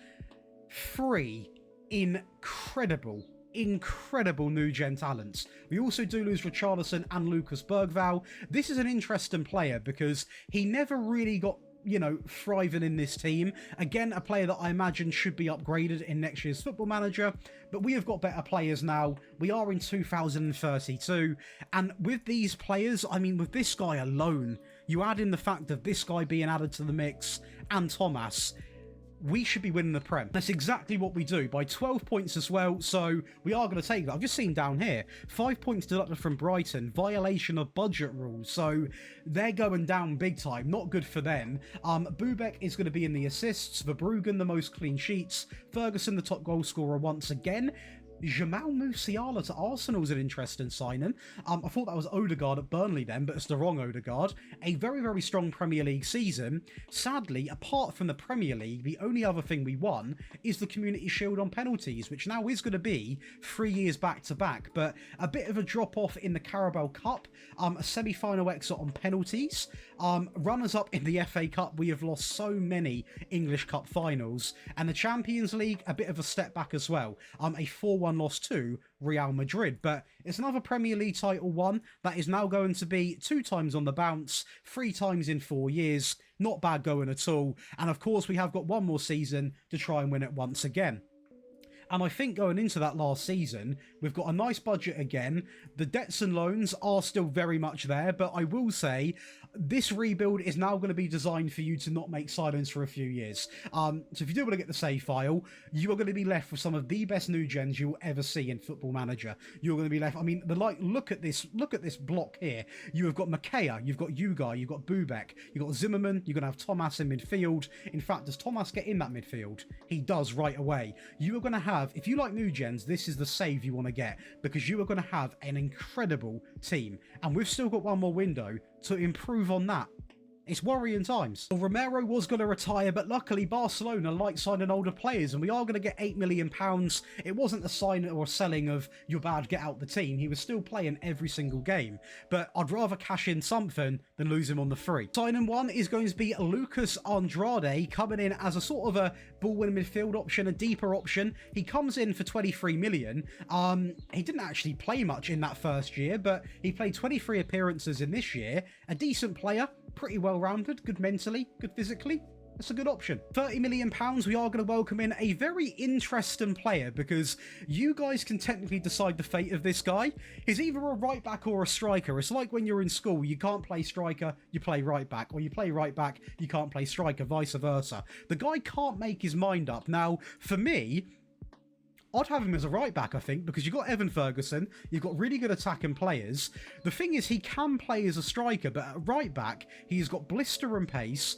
3 incredible incredible new gen talents. We also do lose Richarlison and Lucas Bergvall. This is an interesting player because he never really got, you know, thriving in this team. Again, a player that I imagine should be upgraded in next year's Football Manager, but we have got better players now. We are in 2032, and with these players, I mean, with this guy alone, you add in the fact of this guy being added to the mix and Thomas, we should be winning the Prem. That's exactly what we do, by 12 points as well, so we are going to take that. I've just seen down here, 5 points deducted from Brighton, violation of budget rules, so they're going down big time, not good for them. Bubek is going to be in the assists, Verbruggen the most clean sheets, Ferguson the top goal scorer once again. Jamal Musiala to Arsenal is an interesting signing. I thought that was Odegaard at Burnley then, but it's the wrong Odegaard. A very, very strong Premier League season. Sadly, apart from the Premier League, the only other thing we won is the Community Shield on penalties, which now is going to be 3 years back to back, but a bit of a drop off in the Carabao Cup, a semi-final exit on penalties. Runners up in the FA Cup, we have lost so many English Cup finals, and the Champions League, a bit of a step back as well. A 4-1 loss to Real Madrid, but it's another Premier League title won that is now going to be 2 times on the bounce, 3 times in 4 years. Not bad going at all, and of course we have got one more season to try and win it once again. And I think going into that last season, we've got a nice budget again. The debts and loans are still very much there, but I will say this rebuild is now going to be designed for you to not make signings for a few years. So if you do want to get the save file, you are going to be left with some of the best new gens you'll ever see in Football Manager. You're going to be left, I mean, look at this block here. You have got Makea, you've got Ugai, you've got Bubek, you've got Zimmerman, you're going to have Thomas in midfield. In fact, does Thomas get in that midfield? He does right away. You are going to have, if you like new gens, this is the save you want to get, because you are going to have an incredible team, and we've still got one more window to improve on that. It's worrying times. Well, Romero was going to retire, but luckily Barcelona like signing older players, and we are going to get £8 million. It wasn't a sign or a selling of you're bad, get out the team. He was still playing every single game, but I'd rather cash in something than lose him on the free. Signing one is going to be Lucas Andrade, coming in as a sort of a ball-winning midfield option, a deeper option. He comes in for 23 million. He didn't actually play much in that first year, but he played 23 appearances in this year. A decent player, pretty well-rounded, good mentally, good physically. That's a good option. £30 million, we are going to welcome in a very interesting player, because you guys can technically decide the fate of this guy. He's either a right back or a striker. It's like when you're in school, you can't play striker, you play right back, or you play right back, you can't play striker, vice versa. The guy can't make his mind up. Now, for me, I'd have him as a right back, I think, because you've got Evan Ferguson, you've got really good attacking players. The thing is, he can play as a striker, but at right back, he's got blister and pace,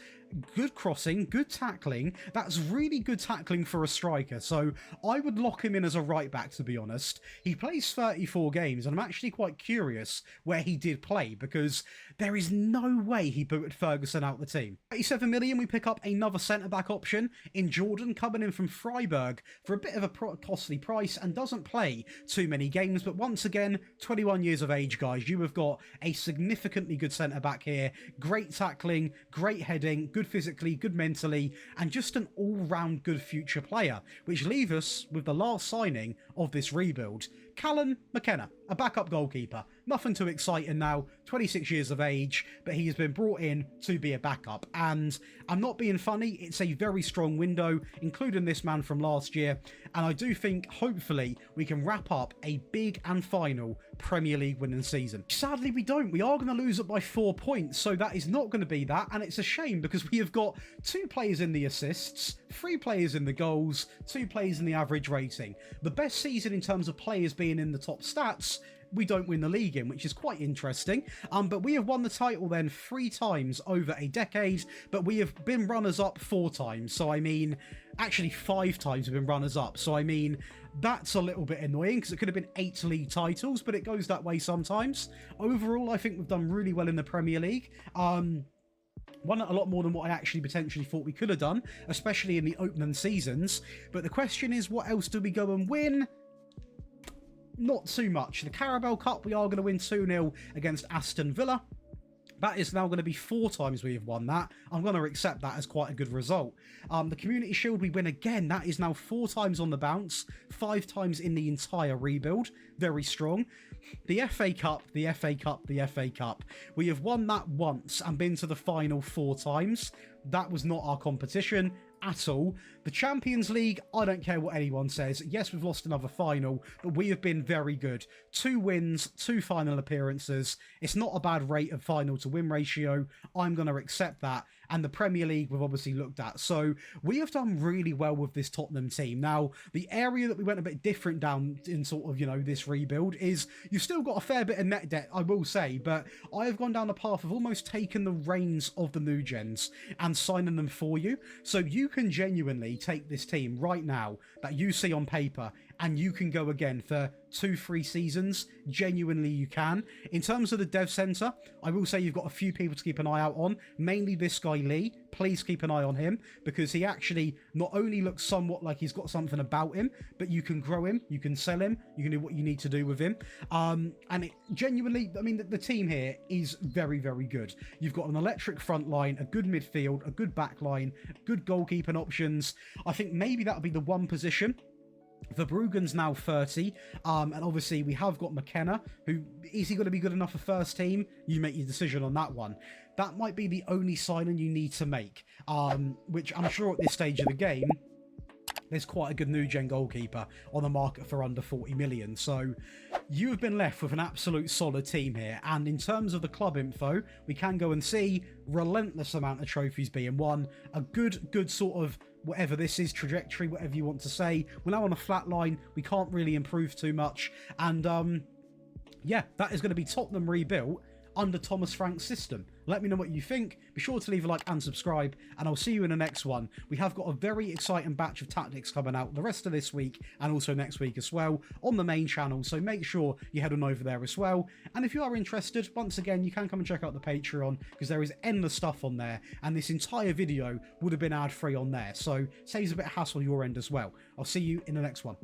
good crossing, good tackling. That's really good tackling for a striker, so I would lock him in as a right back, to be honest. He plays 34 games, and I'm actually quite curious where he did play, because there is no way he booted Ferguson out the team. 87 million, we pick up another centre-back option in Jordan, coming in from Freiburg for a bit of a costly price, and doesn't play too many games, but once again, 21 years of age, guys. You have got a significantly good centre-back here. Great tackling, great heading, good physically, good mentally, and just an all-round good future player, which leaves us with the last signing of this rebuild. Callum McKenna, a backup goalkeeper. Nothing too exciting now, 26 years of age, but he has been brought in to be a backup. And I'm not being funny, it's a very strong window, including this man from last year. And I do think, hopefully, we can wrap up a big and final Premier League winning season. Sadly, we don't. We are going to lose it by 4 points, so that is not going to be that. And it's a shame, because we have got 2 players in the assists, 3 players in the goals, 2 players in the average rating. The best season in terms of players being in the top stats, we don't win the league in, which is quite interesting. But we have won the title then 3 times over a decade, but we have been runners-up 4 times. So, I mean, actually 5 times we've been runners-up. So, I mean, that's a little bit annoying, because it could have been 8 league titles, but it goes that way sometimes. Overall, I think we've done really well in the Premier League. Won a lot more than what I actually potentially thought we could have done, especially in the opening seasons. But the question is, what else do we go and win? Not too much. The Carabao Cup, we are going to win 2-0 against Aston Villa. That is now going to be 4 times we have won that. I'm going to accept that as quite a good result. The Community Shield we win again. That is now 4 times on the bounce, 5 times in the entire rebuild. Very strong. The FA Cup, the FA Cup, the FA Cup. We have won that once and been to the final 4 times. That was not our competition at all. The Champions League, I don't care what anyone says. Yes, we've lost another final, but we have been very good. 2 wins, 2 final appearances. It's not a bad rate of final to win ratio. I'm going to accept that. And the Premier League we've obviously looked at. So we have done really well with this Tottenham team. Now, the area that we went a bit different down in sort of, you know, this rebuild is you've still got a fair bit of net debt, I will say, but I have gone down the path of almost taking the reins of the new gens and signing them for you. So you can genuinely take this team right now that you see on paper and you can go again for 2-3 seasons. Genuinely you can. In terms of the dev center, I will say you've got a few people to keep an eye out on, mainly this guy Lee. Please keep an eye on him because he actually not only looks somewhat like he's got something about him, but you can grow him, you can sell him, you can do what you need to do with him. And it genuinely, I mean, the team here is very, very good. You've got an electric front line, a good midfield, a good back line, good goalkeeping options. I think maybe that'll be the one position. Verbruggen's now 30, and obviously we have got McKenna, who, is he going to be good enough for first team? You make your decision on that one. That might be the only signing you need to make, which I'm sure at this stage of the game, there's quite a good new gen goalkeeper on the market for under 40 million. So you have been left with an absolute solid team here. And in terms of the club info, we can go and see relentless amount of trophies being won, a good sort of whatever this is, trajectory, whatever you want to say. We're now on a flat line. We can't really improve too much. And yeah, that is going to be Tottenham rebuilt under Thomas Frank's system. Let me know what you think. Be sure to leave a like and subscribe, and I'll see you in the next one. We have got a very exciting batch of tactics coming out the rest of this week and also next week as well on the main channel, so make sure you head on over there as well. And if you are interested, once again, you can come and check out the Patreon because there is endless stuff on there, and this entire video would have been ad-free on there, so saves a bit of hassle on your end as well. I'll see you in the next one.